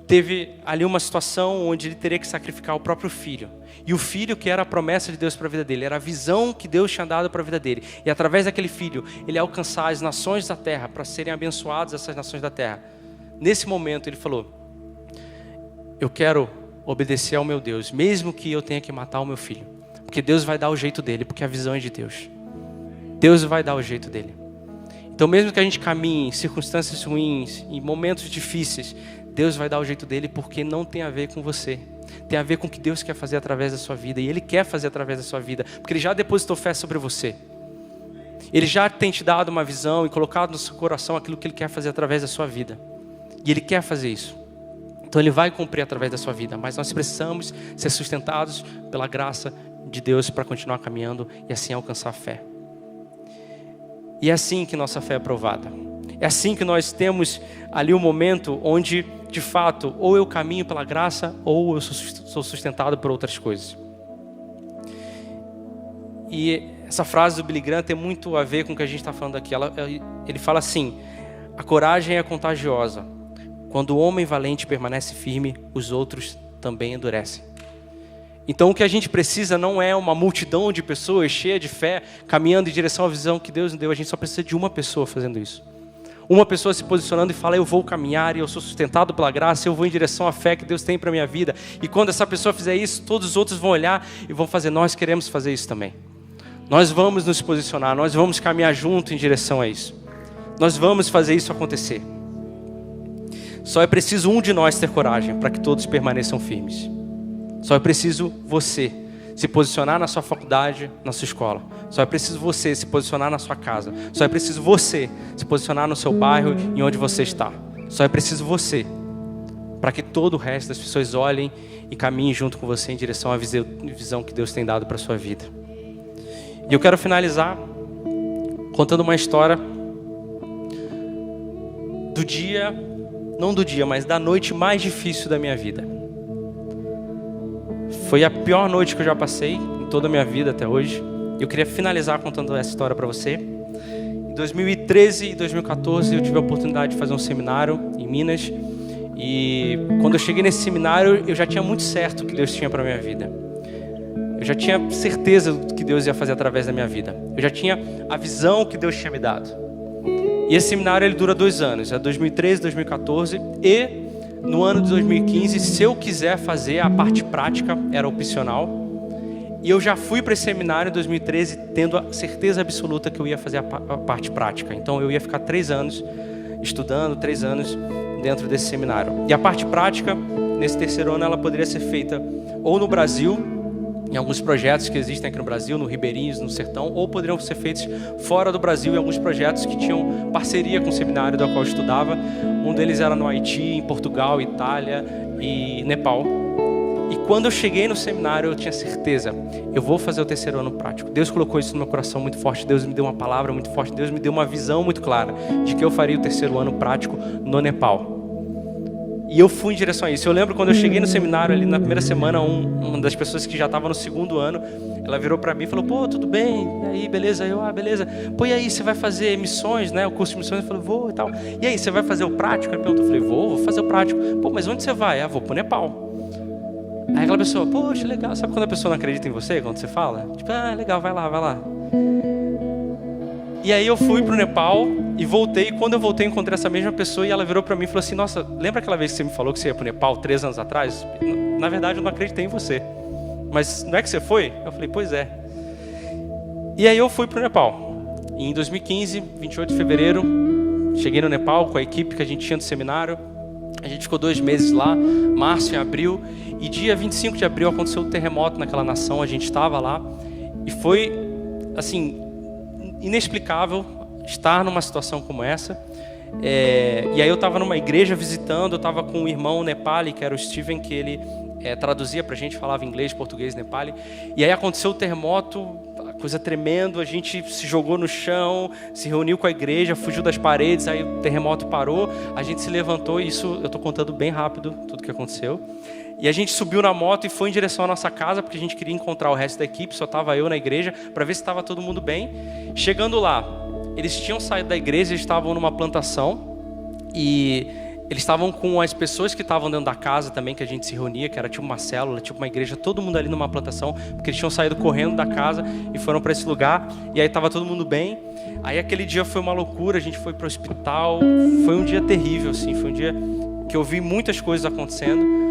teve ali uma situação onde ele teria que sacrificar o próprio filho. E o filho que era a promessa de Deus para a vida dele, era a visão que Deus tinha dado para a vida dele. E através daquele filho, ele alcançar as nações da terra, para serem abençoadas essas nações da terra. Nesse momento ele falou, eu quero obedecer ao meu Deus, mesmo que eu tenha que matar o meu filho. Porque Deus vai dar o jeito dele, porque a visão é de Deus. Deus vai dar o jeito dele. Então mesmo que a gente caminhe em circunstâncias ruins, em momentos difíceis, Deus vai dar o jeito dele, porque não tem a ver com você. Tem a ver com o que Deus quer fazer através da sua vida. E Ele quer fazer através da sua vida, porque Ele já depositou fé sobre você. Ele já tem te dado uma visão e colocado no seu coração aquilo que Ele quer fazer através da sua vida. E Ele quer fazer isso. Então Ele vai cumprir através da sua vida. Mas nós precisamos ser sustentados pela graça de Deus para continuar caminhando e assim alcançar a fé. E é assim que nossa fé é provada. É assim que nós temos ali um momento onde, de fato, ou eu caminho pela graça ou eu sou sustentado por outras coisas. E essa frase do Billy Graham tem muito a ver com o que a gente está falando aqui. Ele fala assim, a coragem é contagiosa. Quando o homem valente permanece firme, os outros também endurecem. Então o que a gente precisa não é uma multidão de pessoas cheias de fé, caminhando em direção à visão que Deus nos deu. A gente só precisa de uma pessoa fazendo isso. Uma pessoa se posicionando e fala, eu vou caminhar e eu sou sustentado pela graça, eu vou em direção à fé que Deus tem para a minha vida. E quando essa pessoa fizer isso, todos os outros vão olhar e vão fazer, nós queremos fazer isso também. Nós vamos nos posicionar, nós vamos caminhar junto em direção a isso. Nós vamos fazer isso acontecer. Só é preciso um de nós ter coragem para que todos permaneçam firmes. Só é preciso você se posicionar na sua faculdade, na sua escola. Só é preciso você se posicionar na sua casa. Só é preciso você se posicionar no seu bairro e onde você está. Só é preciso você para que todo o resto das pessoas olhem e caminhem junto com você em direção à visão que Deus tem dado para a sua vida. E eu quero finalizar contando uma história do dia, não do dia, mas da noite mais difícil da minha vida. Foi a pior noite que eu já passei em toda a minha vida até hoje. Eu queria finalizar contando essa história para você. Em 2013 e 2014 eu tive a oportunidade de fazer um seminário em Minas. E quando eu cheguei nesse seminário, eu já tinha muito certo o que Deus tinha para a minha vida. Eu já tinha certeza do que Deus ia fazer através da minha vida. Eu já tinha a visão que Deus tinha me dado. E esse seminário ele dura 2 anos, é 2013, 2014 e no ano de 2015, se eu quiser fazer a parte prática, era opcional. E eu já fui para esse seminário em 2013 tendo a certeza absoluta que eu ia fazer a parte prática. Então eu ia ficar 3 anos estudando, 3 anos dentro desse seminário. E a parte prática, nesse 3º ano, ela poderia ser feita ou no Brasil, em alguns projetos que existem aqui no Brasil, no Ribeirinhos, no Sertão, ou poderiam ser feitos fora do Brasil, em alguns projetos que tinham parceria com o seminário do qual eu estudava. Um deles era no Haiti, em Portugal, Itália e Nepal. E quando eu cheguei no seminário, eu tinha certeza, eu vou fazer o 3º ano prático. Deus colocou isso no meu coração muito forte, Deus me deu uma palavra muito forte, Deus me deu uma visão muito clara de que eu faria o 3º ano prático no Nepal. E eu fui em direção a isso. Eu lembro quando eu cheguei no seminário ali na primeira semana, uma das pessoas que já estava no segundo ano, ela virou para mim e falou, pô, tudo bem? E aí, beleza? Eu, beleza. Pô, e aí, você vai fazer missões, né? O curso de missões? Eu falei, vou e tal. E aí, você vai fazer o prático? Ele perguntou, eu falei, vou fazer o prático. Pô, mas onde você vai? Vou pro Nepal. Aí aquela pessoa, poxa, legal. Sabe quando a pessoa não acredita em você, quando você fala? Tipo, legal, vai lá. E aí eu fui pro Nepal e voltei. E quando eu voltei, eu encontrei essa mesma pessoa e ela virou para mim e falou assim, nossa, lembra aquela vez que você me falou que você ia pro Nepal 3 anos atrás? Na verdade, eu não acreditei em você. Mas não é que você foi? Eu falei, pois é. E aí eu fui pro Nepal. E em 2015, 28 de fevereiro, cheguei no Nepal com a equipe que a gente tinha do seminário. A gente ficou 2 meses lá, março e abril. E dia 25 de abril aconteceu um terremoto naquela nação. A gente estava lá. E foi, assim, inexplicável estar numa situação como essa. E aí eu estava numa igreja visitando. Eu estava com um irmão nepali, que era o Steven, que ele traduzia pra gente, falava inglês, português, nepali. E aí aconteceu o terremoto, coisa tremenda, a gente se jogou no chão, se reuniu com a igreja, fugiu das paredes, aí o terremoto parou, a gente se levantou, e isso eu estou contando bem rápido, tudo que aconteceu. E a gente subiu na moto e foi em direção à nossa casa, porque a gente queria encontrar o resto da equipe, só estava eu na igreja, para ver se estava todo mundo bem. Chegando lá, eles tinham saído da igreja, eles estavam numa plantação, e eles estavam com as pessoas que estavam dentro da casa também, que a gente se reunia, que era tipo uma célula, tipo uma igreja, todo mundo ali numa plantação, porque eles tinham saído correndo da casa e foram para esse lugar, e aí estava todo mundo bem. Aí aquele dia foi uma loucura, a gente foi para o hospital, foi um dia terrível, assim, foi um dia que eu vi muitas coisas acontecendo.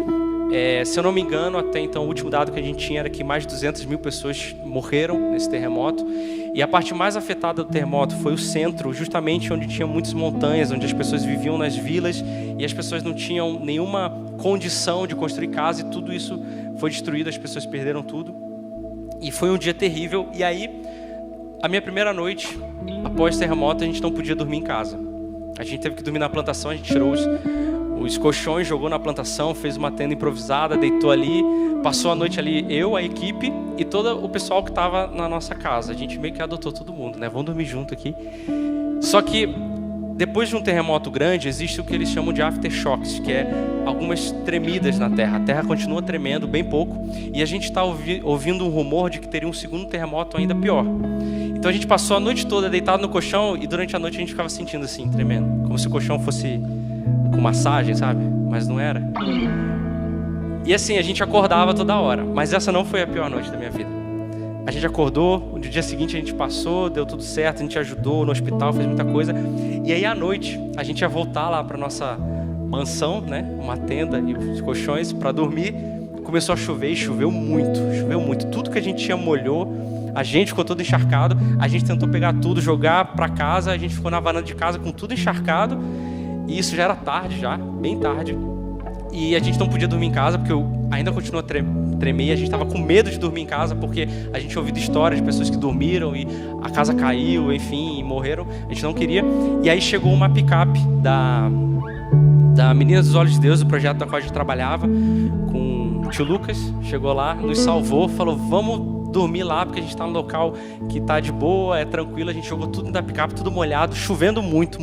Se eu não me engano, até então o último dado que a gente tinha era que mais de 200 mil pessoas morreram nesse terremoto. E a parte mais afetada do terremoto foi o centro, justamente onde tinha muitas montanhas, onde as pessoas viviam nas vilas e as pessoas não tinham nenhuma condição de construir casa, e tudo isso foi destruído, as pessoas perderam tudo. E foi um dia terrível. E aí, a minha primeira noite, após o terremoto, a gente não podia dormir em casa. A gente teve que dormir na plantação, a gente tirou os colchões, jogou na plantação, fez uma tenda improvisada, deitou ali, passou a noite ali, eu, a equipe e todo o pessoal que estava na nossa casa. A gente meio que adotou todo mundo, né? Vamos dormir junto aqui. Só que depois de um terremoto grande, existe o que eles chamam de aftershocks, que é algumas tremidas na terra. A terra continua tremendo bem pouco, e a gente está ouvindo um rumor de que teria um segundo terremoto ainda pior. Então a gente passou a noite toda deitado no colchão, e durante a noite a gente ficava sentindo assim, tremendo, como se o colchão fosse com massagem, sabe? Mas não era. E assim, a gente acordava toda hora. Mas essa não foi a pior noite da minha vida. A gente acordou, no dia seguinte a gente passou, deu tudo certo, a gente ajudou no hospital, fez muita coisa. E aí à noite, a gente ia voltar lá para nossa mansão, né? Uma tenda e os colchões para dormir. Começou a chover e choveu muito. Tudo que a gente tinha molhou. A gente ficou todo encharcado. A gente tentou pegar tudo, jogar para casa. A gente ficou na varanda de casa com tudo encharcado. E isso já era tarde, bem tarde. E a gente não podia dormir em casa, porque eu ainda continuo a tremer. A gente estava com medo de dormir em casa, porque a gente ouviu histórias de pessoas que dormiram e a casa caiu, enfim, e morreram. A gente não queria. E aí chegou uma picape da Menina dos Olhos de Deus, do projeto da qual a gente trabalhava, com o tio Lucas. Chegou lá, nos salvou, falou, vamos dormir lá, porque a gente está num local que está de boa, é tranquilo. A gente jogou tudo da picape, tudo molhado, chovendo muito.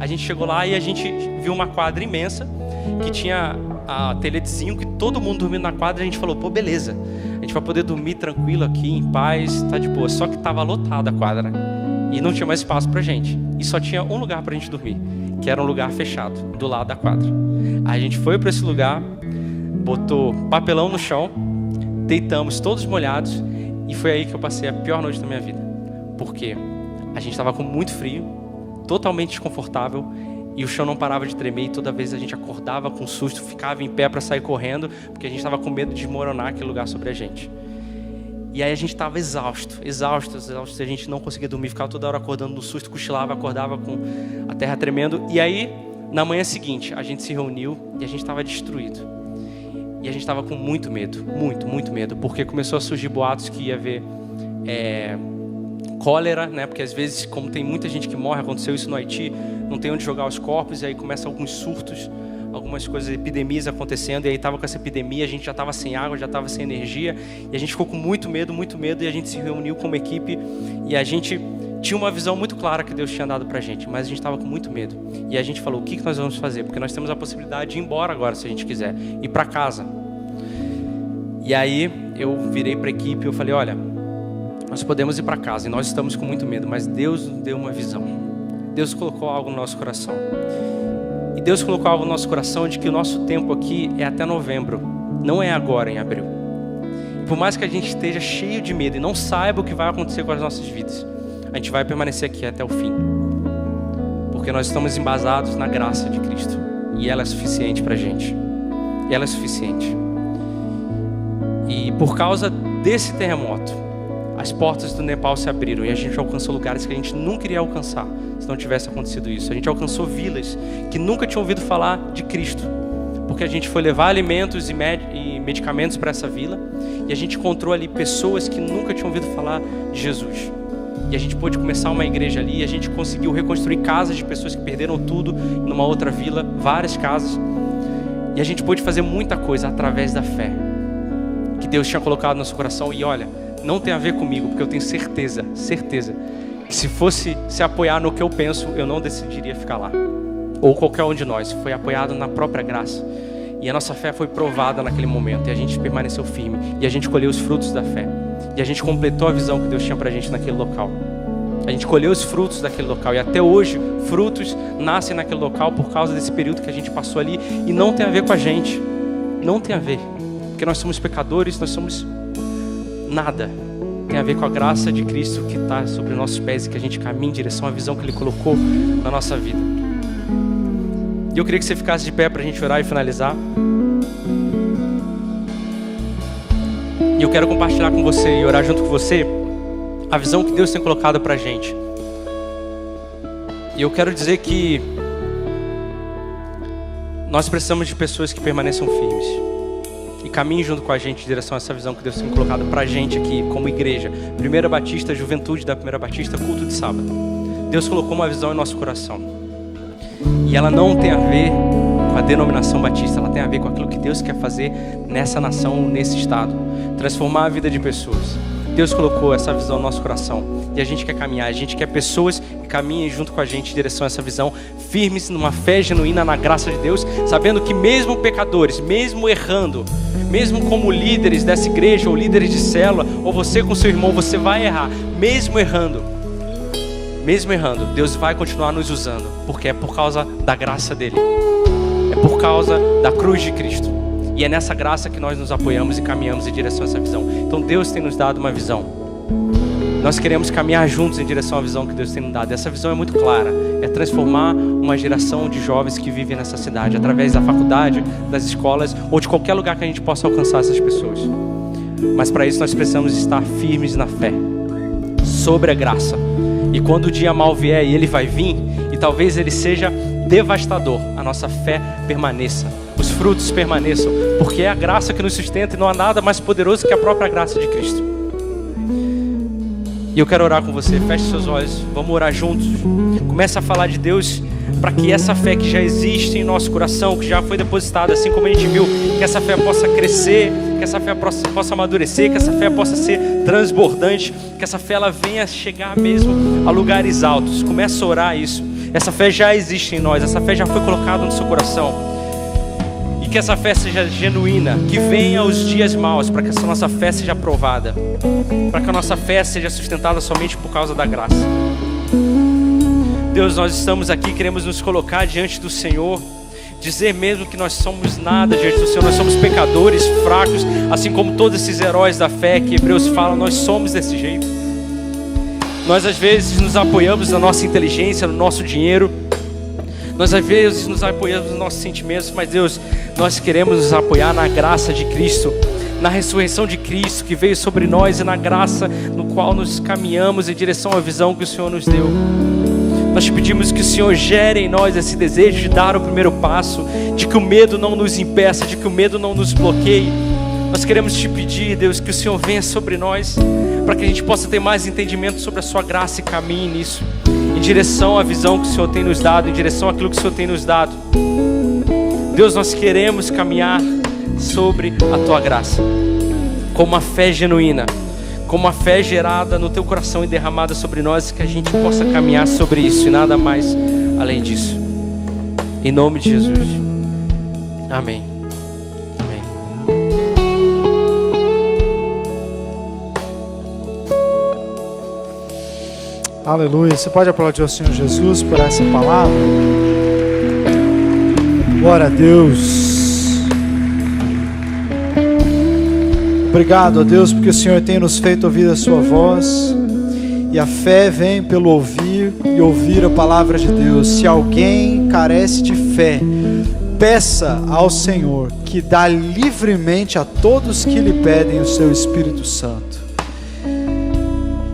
A gente chegou lá e a gente viu uma quadra imensa, que tinha a telha de zinco, que todo mundo dormindo na quadra. A gente falou, pô, beleza, a gente vai poder dormir tranquilo aqui, em paz, tá de boa. Só que estava lotada a quadra e não tinha mais espaço pra gente, e só tinha um lugar pra gente dormir, que era um lugar fechado, do lado da quadra. Aí a gente foi para esse lugar, botou papelão no chão, deitamos todos molhados, e foi aí que eu passei a pior noite da minha vida, porque a gente estava com muito frio, totalmente desconfortável, e o chão não parava de tremer, e toda vez a gente acordava com susto, ficava em pé para sair correndo, porque a gente estava com medo de desmoronar aquele lugar sobre a gente. E aí a gente estava exausto, a gente não conseguia dormir, ficava toda hora acordando do susto, cochilava, acordava com a terra tremendo. E aí, na manhã seguinte, a gente se reuniu e a gente estava destruído. E a gente estava com muito medo, muito medo, porque começou a surgir boatos que ia haver cólera, né? Porque às vezes, como tem muita gente que morre, aconteceu isso no Haiti, não tem onde jogar os corpos, e aí começam alguns surtos, algumas coisas, epidemias acontecendo, e aí estava com essa epidemia, a gente já estava sem água, já estava sem energia, e a gente ficou com muito medo, e a gente se reuniu como equipe, e a gente tinha uma visão muito clara que Deus tinha dado pra gente, mas a gente estava com muito medo. E a gente falou, o que nós vamos fazer? Porque nós temos a possibilidade de ir embora agora, se a gente quiser, ir para casa. E aí eu virei para a equipe e eu falei, olha, nós podemos ir para casa e nós estamos com muito medo, mas Deus nos deu uma visão. Deus colocou algo no nosso coração. E Deus colocou algo no nosso coração de que o nosso tempo aqui é até novembro, não é agora em abril. E por mais que a gente esteja cheio de medo e não saiba o que vai acontecer com as nossas vidas, a gente vai permanecer aqui até o fim. Porque nós estamos embasados na graça de Cristo. E ela é suficiente pra gente. E ela é suficiente. E por causa desse terremoto, as portas do Nepal se abriram e a gente alcançou lugares que a gente nunca iria alcançar se não tivesse acontecido isso. A gente alcançou vilas que nunca tinham ouvido falar de Cristo, porque a gente foi levar alimentos e medicamentos para essa vila e a gente encontrou ali pessoas que nunca tinham ouvido falar de Jesus. E a gente pôde começar uma igreja ali e a gente conseguiu reconstruir casas de pessoas que perderam tudo numa outra vila, várias casas. E a gente pôde fazer muita coisa através da fé que Deus tinha colocado no nosso coração. E olha, não tem a ver comigo, porque eu tenho certeza que se fosse se apoiar no que eu penso, eu não decidiria ficar lá. Ou qualquer um de nós, foi apoiado na própria graça. E a nossa fé foi provada naquele momento, e a gente permaneceu firme, e a gente colheu os frutos da fé. E a gente completou a visão que Deus tinha pra gente naquele local. A gente colheu os frutos daquele local, e até hoje, frutos nascem naquele local por causa desse período que a gente passou ali, e não tem a ver com a gente. Não tem a ver. Porque nós somos pecadores, nós somos nada. Tem a ver com a graça de Cristo que está sobre nossos pés e que a gente caminha em direção à visão que Ele colocou na nossa vida. E eu queria que você ficasse de pé para a gente orar e finalizar. E eu quero compartilhar com você e orar junto com você a visão que Deus tem colocado para a gente. E eu quero dizer que nós precisamos de pessoas que permaneçam firmes e caminhem junto com a gente em direção a essa visão que Deus tem colocado pra gente aqui como igreja. Primeira Batista, juventude da Primeira Batista, culto de sábado. Deus colocou uma visão em nosso coração. E ela não tem a ver com a denominação batista, ela tem a ver com aquilo que Deus quer fazer nessa nação, nesse estado. Transformar a vida de pessoas. Deus colocou essa visão no nosso coração. E a gente quer caminhar, a gente quer pessoas que caminhem junto com a gente em direção a essa visão, firmes numa fé genuína na graça de Deus, sabendo que mesmo pecadores, mesmo errando, mesmo como líderes dessa igreja, ou líderes de célula, ou você com seu irmão, você vai errar. Mesmo errando, Deus vai continuar nos usando, porque é por causa da graça dele. É por causa da cruz de Cristo. E é nessa graça que nós nos apoiamos e caminhamos em direção a essa visão. Então Deus tem nos dado uma visão. Nós queremos caminhar juntos em direção à visão que Deus tem nos dado. Essa visão é muito clara. É transformar uma geração de jovens que vivem nessa cidade, através da faculdade, das escolas, ou de qualquer lugar que a gente possa alcançar essas pessoas. Mas para isso nós precisamos estar firmes na fé, sobre a graça. E quando o dia mal vier, e ele vai vir, e talvez ele seja devastador, a nossa fé permaneça, os frutos permaneçam, porque é a graça que nos sustenta e não há nada mais poderoso que a própria graça de Cristo. E eu quero orar com você. Feche seus olhos, vamos orar juntos. Comece a falar de Deus para que essa fé que já existe em nosso coração, que já foi depositada, assim como a gente viu, que essa fé possa crescer, que essa fé possa amadurecer, que essa fé possa ser transbordante, que essa fé ela venha chegar mesmo a lugares altos. Comece a orar isso. Essa fé já existe em nós, essa fé já foi colocada no seu coração. E que essa fé seja genuína, que venha os dias maus, para que essa nossa fé seja provada, para que a nossa fé seja sustentada somente por causa da graça. Deus, nós estamos aqui, queremos nos colocar diante do Senhor, dizer mesmo que nós somos nada diante do Senhor, nós somos pecadores, fracos, assim como todos esses heróis da fé que Hebreus fala, nós somos desse jeito. Nós às vezes nos apoiamos na nossa inteligência, no nosso dinheiro, nós às vezes nos apoiamos nos nossos sentimentos, mas Deus, nós queremos nos apoiar na graça de Cristo, na ressurreição de Cristo que veio sobre nós e na graça no qual nos caminhamos em direção à visão que o Senhor nos deu. Nós te pedimos que o Senhor gere em nós esse desejo de dar o primeiro passo, de que o medo não nos impeça, de que o medo não nos bloqueie. Nós queremos te pedir, Deus, que o Senhor venha sobre nós, para que a gente possa ter mais entendimento sobre a sua graça e caminhe nisso, em direção à visão que o Senhor tem nos dado, em direção àquilo que o Senhor tem nos dado. Deus, nós queremos caminhar sobre a tua graça, com uma fé genuína, como a fé gerada no teu coração e derramada sobre nós, que a gente possa caminhar sobre isso e nada mais além disso. Em nome de Jesus. Amém. Amém. Aleluia. Você pode aplaudir o Senhor Jesus por essa palavra? Glória a Deus. Obrigado a Deus porque o Senhor tem nos feito ouvir a sua voz. E a fé vem pelo ouvir e ouvir a palavra de Deus. Se alguém carece de fé, peça ao Senhor que dá livremente a todos que lhe pedem o seu Espírito Santo.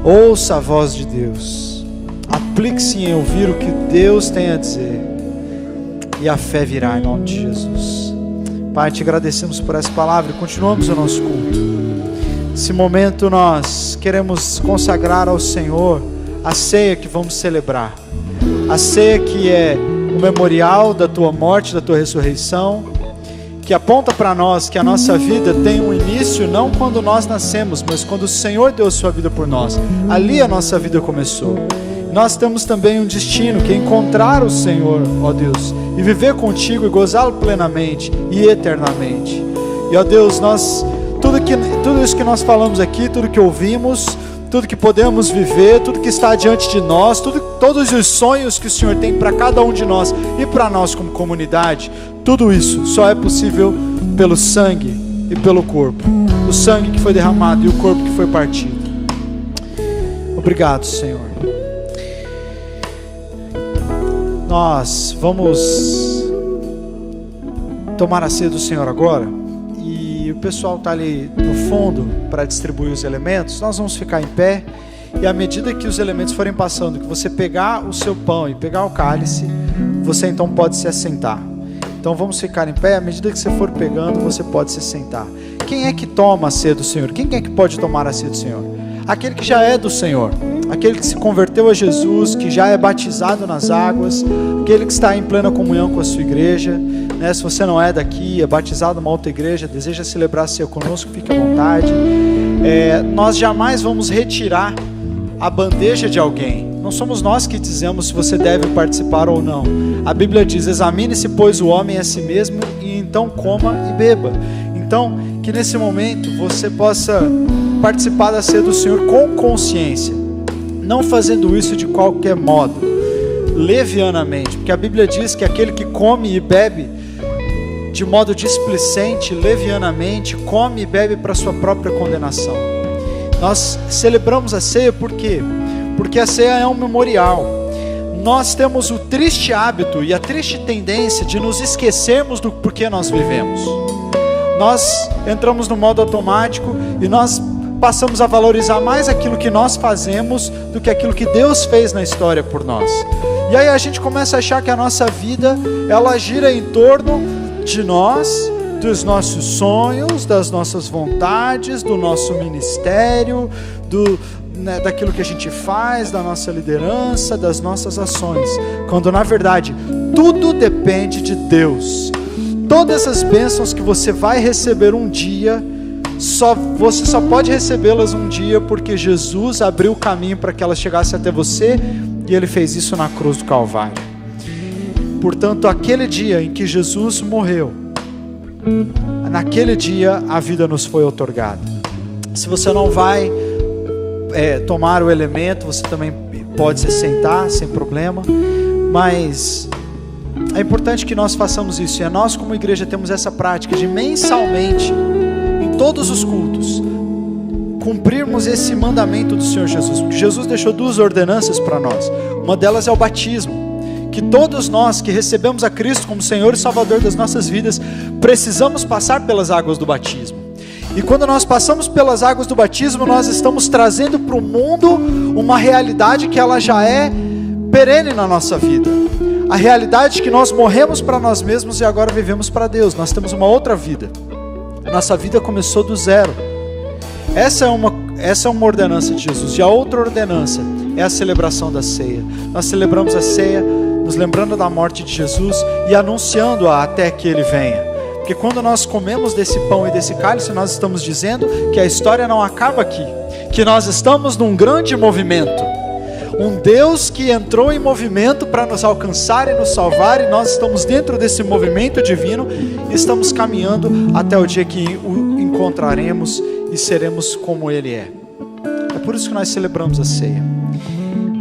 Ouça a voz de Deus. Aplique-se em ouvir o que Deus tem a dizer. E a fé virá em nome de Jesus. Pai, te agradecemos por essa palavra e continuamos o nosso culto. Nesse momento nós queremos consagrar ao Senhor a ceia que vamos celebrar. A ceia que é o memorial da tua morte, da tua ressurreição, que aponta para nós que a nossa vida tem um início não quando nós nascemos, mas quando o Senhor deu a sua vida por nós. Ali a nossa vida começou. Nós temos também um destino, que é encontrar o Senhor, ó Deus, e viver contigo e gozá-lo plenamente e eternamente. E ó Deus, tudo isso que nós falamos aqui, tudo que ouvimos, tudo que podemos viver, tudo que está diante de nós, todos os sonhos que o Senhor tem para cada um de nós e para nós como comunidade, tudo isso só é possível pelo sangue e pelo corpo. O sangue que foi derramado e o corpo que foi partido. Obrigado, Senhor. Nós vamos tomar a ceia do Senhor agora. E o pessoal está ali no fundo para distribuir os elementos. Nós vamos ficar em pé. E à medida que os elementos forem passando, que você pegar o seu pão e pegar o cálice, você então pode se assentar. Então vamos ficar em pé. À medida que você for pegando, você pode se sentar. Quem é que toma a ceia do Senhor? Quem é que pode tomar a ceia do Senhor? Aquele que já é do Senhor. Aquele que se converteu a Jesus, que já é batizado nas águas, aquele que está em plena comunhão com a sua igreja, né? Se você não é daqui, é batizado numa outra igreja, deseja celebrar a ceia conosco, fique à vontade. Nós jamais vamos retirar a bandeja de alguém. Não somos nós que dizemos se você deve participar ou não. A Bíblia diz: examine-se, pois, o homem a si mesmo, e então coma e beba. Então, que nesse momento você possa participar da ceia do Senhor com consciência, não fazendo isso de qualquer modo, levianamente, porque a Bíblia diz que aquele que come e bebe de modo displicente, levianamente, come e bebe para sua própria condenação. Nós celebramos a ceia por quê? Porque a ceia é um memorial. Nós temos o triste hábito e a triste tendência de nos esquecermos do porquê nós vivemos. Nós entramos no modo automático e nós passamos a valorizar mais aquilo que nós fazemos do que aquilo que Deus fez na história por nós. E aí a gente começa a achar que a nossa vida, ela gira em torno de nós, dos nossos sonhos, das nossas vontades, do nosso ministério, daquilo que a gente faz, da nossa liderança, das nossas ações. Quando na verdade tudo depende de Deus. Todas essas bênçãos que você vai receber um dia, você só pode recebê-las um dia porque Jesus abriu o caminho para que elas chegassem até você, e Ele fez isso na cruz do Calvário. Portanto, aquele dia em que Jesus morreu, naquele dia a vida nos foi outorgada. Se você não vai tomar o elemento, você também pode se sentar sem problema, mas é importante que nós façamos isso. E nós como igreja temos essa prática de mensalmente, em todos os cultos, cumprirmos esse mandamento do Senhor Jesus, porque Jesus deixou 2 ordenanças para nós. Uma delas é o batismo, que todos nós que recebemos a Cristo como Senhor e Salvador das nossas vidas, precisamos passar pelas águas do batismo. E quando nós passamos pelas águas do batismo, nós estamos trazendo para o mundo uma realidade que ela já é perene na nossa vida. A realidade de que nós morremos para nós mesmos e agora vivemos para Deus. Nós temos uma outra vida. Nossa vida começou do zero. Essa é uma ordenança de Jesus. E a outra ordenança é a celebração da ceia. Nós celebramos a ceia nos lembrando da morte de Jesus e anunciando-a até que Ele venha. Porque quando nós comemos desse pão e desse cálice, nós estamos dizendo que a história não acaba aqui. que nós estamos num grande movimento. Um Deus que entrou em movimento para nos alcançar e nos salvar, e nós estamos dentro desse movimento divino e estamos caminhando até o dia que o encontraremos e seremos como Ele é. É por isso que nós celebramos a ceia.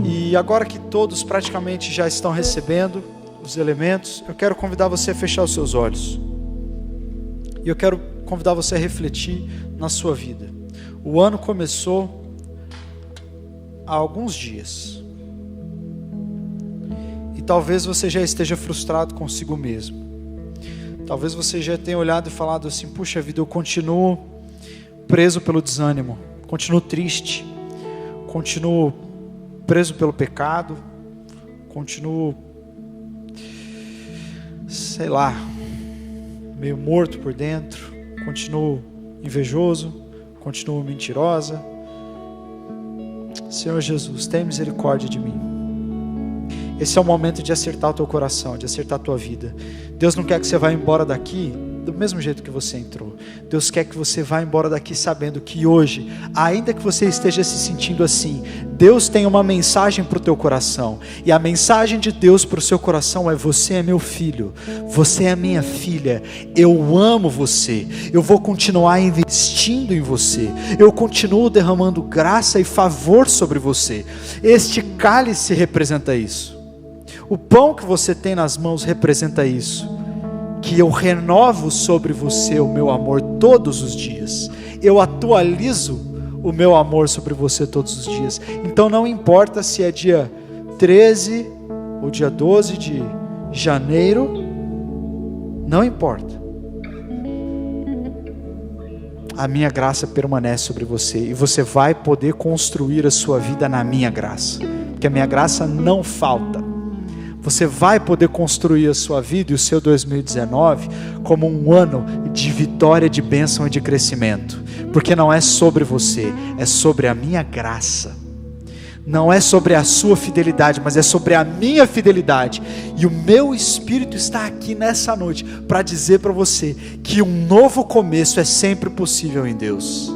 E agora que todos praticamente já estão recebendo os elementos, eu quero convidar você a fechar os seus olhos. E eu quero convidar você a refletir na sua vida. O ano começou há alguns dias. E talvez você já esteja frustrado consigo mesmo. Talvez você já tenha olhado e falado assim: puxa vida, eu continuo preso pelo desânimo, continuo triste, continuo preso pelo pecado, continuo, sei lá, meio morto por dentro, continuo invejoso, continuo mentirosa. Senhor Jesus, tenha misericórdia de mim. Esse é o momento de acertar o teu coração, de acertar a tua vida. Deus não quer que você vá embora daqui do mesmo jeito que você entrou. Deus quer que você vá embora daqui sabendo que hoje, ainda que você esteja se sentindo assim, Deus tem uma mensagem para o teu coração. E a mensagem de Deus para o seu coração é: você é meu filho, você é minha filha, eu amo você, eu vou continuar investindo em você, eu continuo derramando graça e favor sobre você. Este cálice representa isso. O pão que você tem nas mãos representa isso. Que eu renovo sobre você o meu amor todos os dias. Eu atualizo o meu amor sobre você todos os dias. Então não importa se é dia 13 ou dia 12 de janeiro, não importa. A minha graça permanece sobre você e você vai poder construir a sua vida na minha graça, porque a minha graça não falta. Você vai poder construir a sua vida e o seu 2019 como um ano de vitória, de bênção e de crescimento. Porque não é sobre você, é sobre a minha graça. Não é sobre a sua fidelidade, mas é sobre a minha fidelidade. E o meu Espírito está aqui nessa noite para dizer para você que um novo começo é sempre possível em Deus.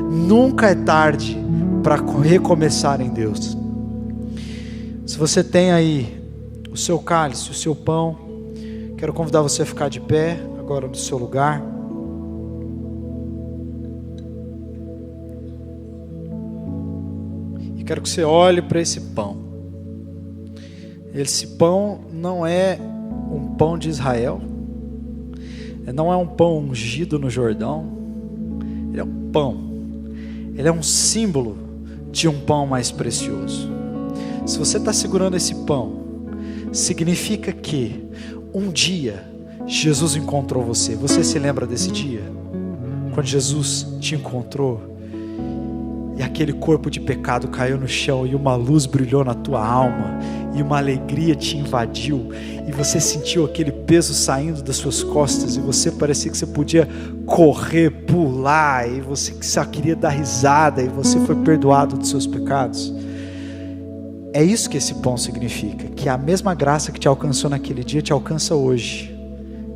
Nunca é tarde para recomeçar em Deus. Se você tem aí o seu cálice, o seu pão, quero convidar você a ficar de pé agora no seu lugar. E quero que você olhe para esse pão. Esse pão não é um pão de Israel, não é um pão ungido no Jordão, ele é um pão, ele é um símbolo de um pão mais precioso. Se você está segurando esse pão, significa que um dia Jesus encontrou você. Você se lembra desse dia? Quando Jesus te encontrou e aquele corpo de pecado caiu no chão e uma luz brilhou na tua alma e uma alegria te invadiu e você sentiu aquele peso saindo das suas costas e você parecia que você podia correr, pular e você só queria dar risada e você foi perdoado dos seus pecados. É isso que esse pão significa, que a mesma graça que te alcançou naquele dia te alcança hoje.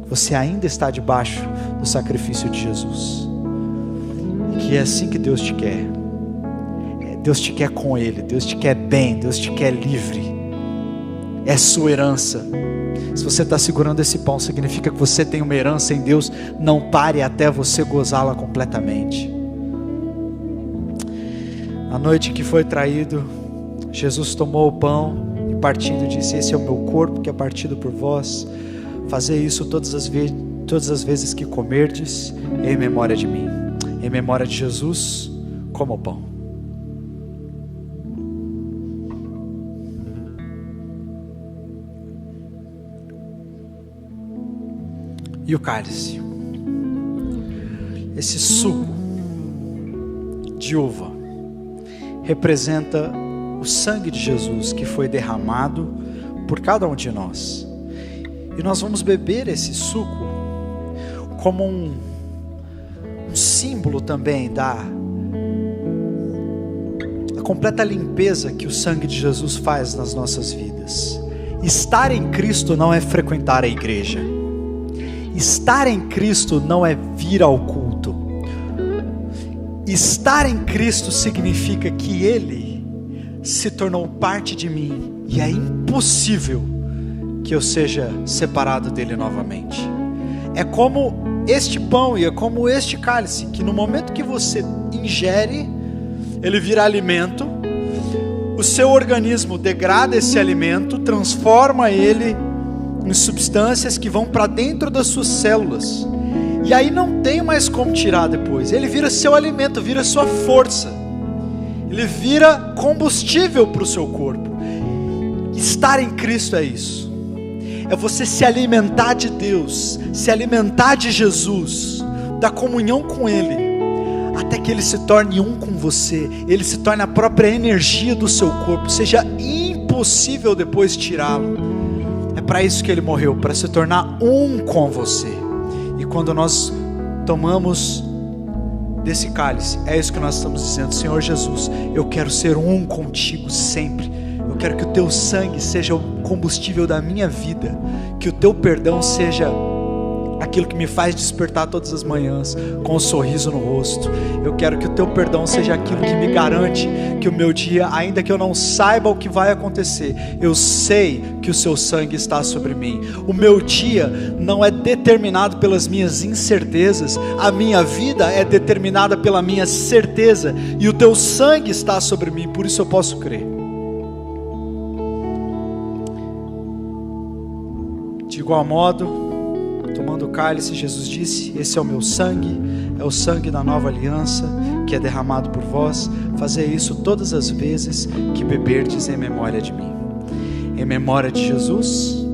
Você ainda está debaixo do sacrifício de Jesus. E que é assim que Deus te quer. Deus te quer com Ele, Deus te quer bem, Deus te quer livre. É sua herança. Se você está segurando esse pão, significa que você tem uma herança em Deus. Não pare até você gozá-la completamente. Na noite que foi traído, Jesus tomou o pão e partindo disse: esse é o meu corpo que é partido por vós. Fazei isso todas as vezes que comerdes em memória de mim. Em memória de Jesus, coma o pão. E o cálice, esse suco de uva representa o sangue de Jesus que foi derramado por cada um de nós. E nós vamos beber esse suco como um símbolo também da completa limpeza que o sangue de Jesus faz nas nossas vidas. Estar em Cristo não é frequentar a igreja. Estar em Cristo não é vir ao culto. Estar em Cristo significa que Ele se tornou parte de mim e é impossível que eu seja separado dele novamente. É como este pão e é como este cálice, que no momento que você ingere, ele vira alimento, o seu organismo degrada esse alimento, transforma ele em substâncias que vão para dentro das suas células, e aí não tem mais como tirar depois. Ele vira seu alimento, vira sua força, ele vira combustível para o seu corpo. Estar em Cristo é isso, é você se alimentar de Deus, se alimentar de Jesus, da comunhão com Ele, até que Ele se torne um com você, Ele se torne a própria energia do seu corpo, seja impossível depois tirá-lo. É para isso que Ele morreu, para se tornar um com você. E quando nós tomamos desse cálice, é isso que nós estamos dizendo: Senhor Jesus, eu quero ser um contigo sempre. Eu quero que o teu sangue seja o combustível da minha vida, que o teu perdão seja aquilo que me faz despertar todas as manhãs com um sorriso no rosto. Eu quero que o teu perdão seja aquilo que me garante que o meu dia, ainda que eu não saiba o que vai acontecer, eu sei que o seu sangue está sobre mim. O meu dia não é determinado pelas minhas incertezas, a minha vida é determinada pela minha certeza, e o teu sangue está sobre mim, por isso eu posso crer. De igual modo, tomando o cálice, Jesus disse: esse é o meu sangue, é o sangue da nova aliança, que é derramado por vós. Fazei isso todas as vezes que beberdes em memória de mim. Em memória de Jesus,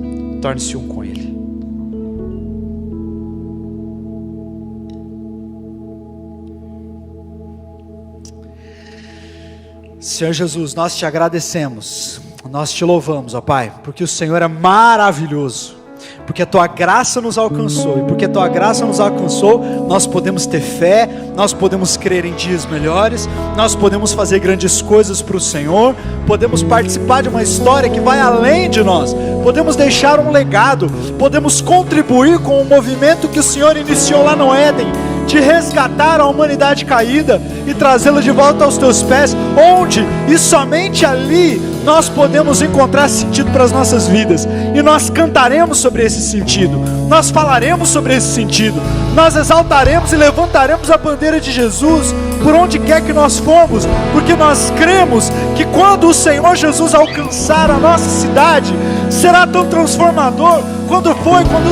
torne-se um com Ele. Senhor Jesus, nós te agradecemos, nós te louvamos, ó Pai, porque o Senhor é maravilhoso, porque a tua graça nos alcançou, e porque a tua graça nos alcançou, nós podemos ter fé, nós podemos crer em dias melhores, nós podemos fazer grandes coisas para o Senhor, podemos participar de uma história que vai além de nós, podemos deixar um legado, podemos contribuir com o movimento que o Senhor iniciou lá no Éden, de resgatar a humanidade caída e trazê-la de volta aos teus pés, onde e somente ali nós podemos encontrar sentido para as nossas vidas, e nós cantaremos sobre esse sentido, nós falaremos sobre esse sentido, nós exaltaremos e levantaremos a bandeira de Jesus por onde quer que nós formos, porque nós cremos que quando o Senhor Jesus alcançar a nossa cidade, será tão transformador quando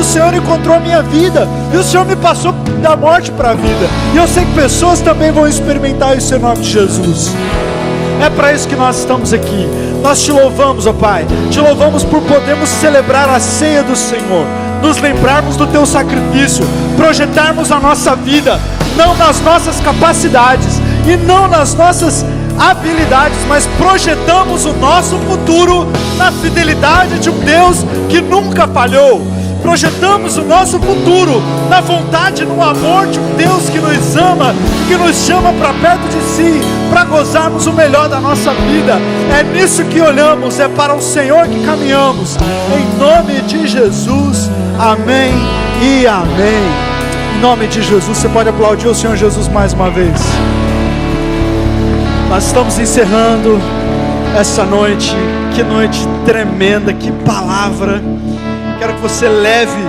o Senhor encontrou a minha vida, e o Senhor me passou da morte para a vida, e eu sei que pessoas também vão experimentar isso em nome de Jesus. É para isso que nós estamos aqui. Nós te louvamos, ó Pai, te louvamos por podermos celebrar a ceia do Senhor, nos lembrarmos do teu sacrifício, projetarmos a nossa vida, não nas nossas capacidades e não nas nossas habilidades, mas projetamos o nosso futuro na fidelidade de um Deus que nunca falhou. Projetamos o nosso futuro na vontade e no amor de um Deus que nos ama, que nos chama para perto de si, para gozarmos o melhor da nossa vida. É nisso que olhamos, é para o Senhor que caminhamos. Em nome de Jesus, amém e amém. Em nome de Jesus, você pode aplaudir o Senhor Jesus mais uma vez. Nós estamos encerrando essa noite. Que noite tremenda, que palavra. Quero que você leve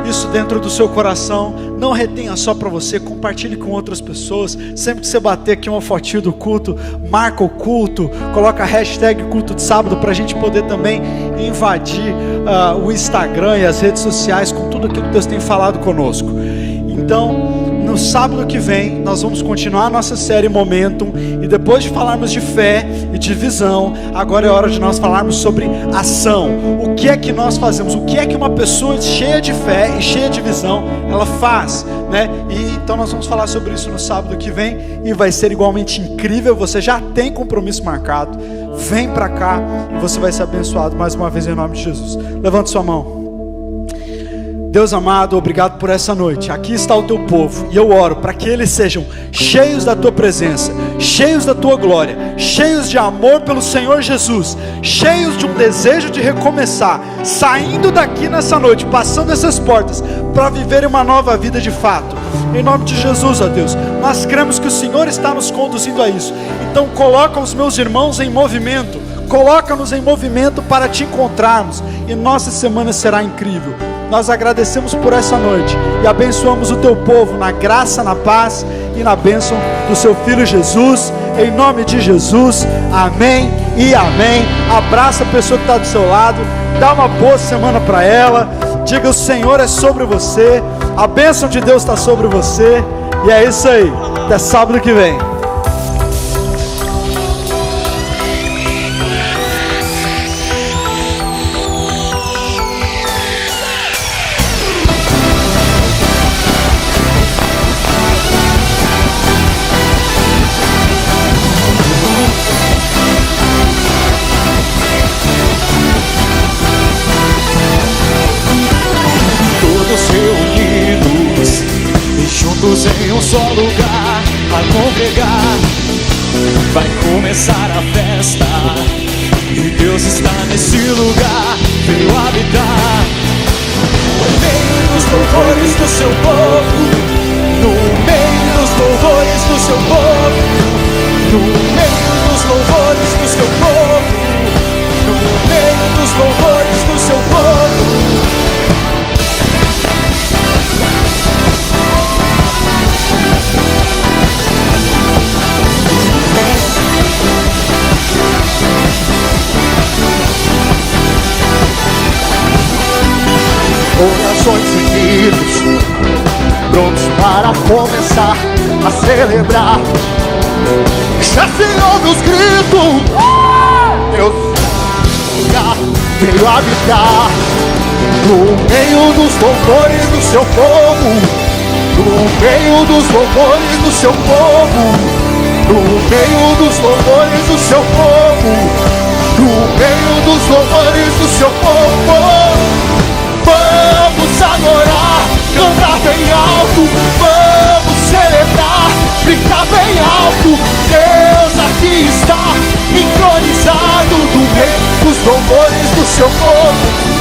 isso dentro do seu coração, não retenha só para você, compartilhe com outras pessoas. Sempre que você bater aqui uma fotinho do culto, marca o culto, coloca a hashtag culto de sábado, para a gente poder também invadir o Instagram e as redes sociais com tudo aquilo que Deus tem falado conosco. Então, no sábado que vem, nós vamos continuar a nossa série Momentum, e depois de falarmos de fé e de visão, agora é hora de nós falarmos sobre ação. O que é que nós fazemos? O que é que uma pessoa cheia de fé e cheia de visão, ela faz, né? E então nós vamos falar sobre isso no sábado que vem, e vai ser igualmente incrível. Você já tem compromisso marcado, vem pra cá e você vai ser abençoado mais uma vez em nome de Jesus. Levante sua mão. Deus amado, obrigado por essa noite. Aqui está o teu povo, e eu oro para que eles sejam cheios da tua presença, cheios da tua glória, cheios de amor pelo Senhor Jesus, cheios de um desejo de recomeçar, saindo daqui nessa noite, passando essas portas para viver uma nova vida de fato. em nome de Jesus, ó Deus. Nós cremos que o Senhor está nos conduzindo a isso. Então coloca os meus irmãos em movimento, coloca-nos em movimento para te encontrarmos, e nossa semana será incrível. Nós agradecemos por essa noite e abençoamos o teu povo na graça, na paz e na bênção do seu Filho Jesus, em nome de Jesus, amém e amém. Abraça a pessoa que está do seu lado, dá uma boa semana para ela, diga: o Senhor é sobre você, a bênção de Deus está sobre você, e é isso aí, até sábado que vem. Em um só lugar a congregar, vai começar a festa, e Deus está nesse lugar, veio habitar. No meio dos louvores do seu povo, no meio dos louvores do seu povo, no meio dos louvores do seu povo, no meio dos louvores do seu povo. Corações unidos, prontos para começar a celebrar. Já se ouve os gritos, Deus veio habitar no meio dos louvores do seu povo, no meio dos louvores do seu povo, no meio dos louvores do seu povo, no meio dos louvores do seu povo. Vamos adorar, cantar bem alto, vamos celebrar, gritar bem alto. Deus aqui está, entronizado no meio dos louvores do seu povo.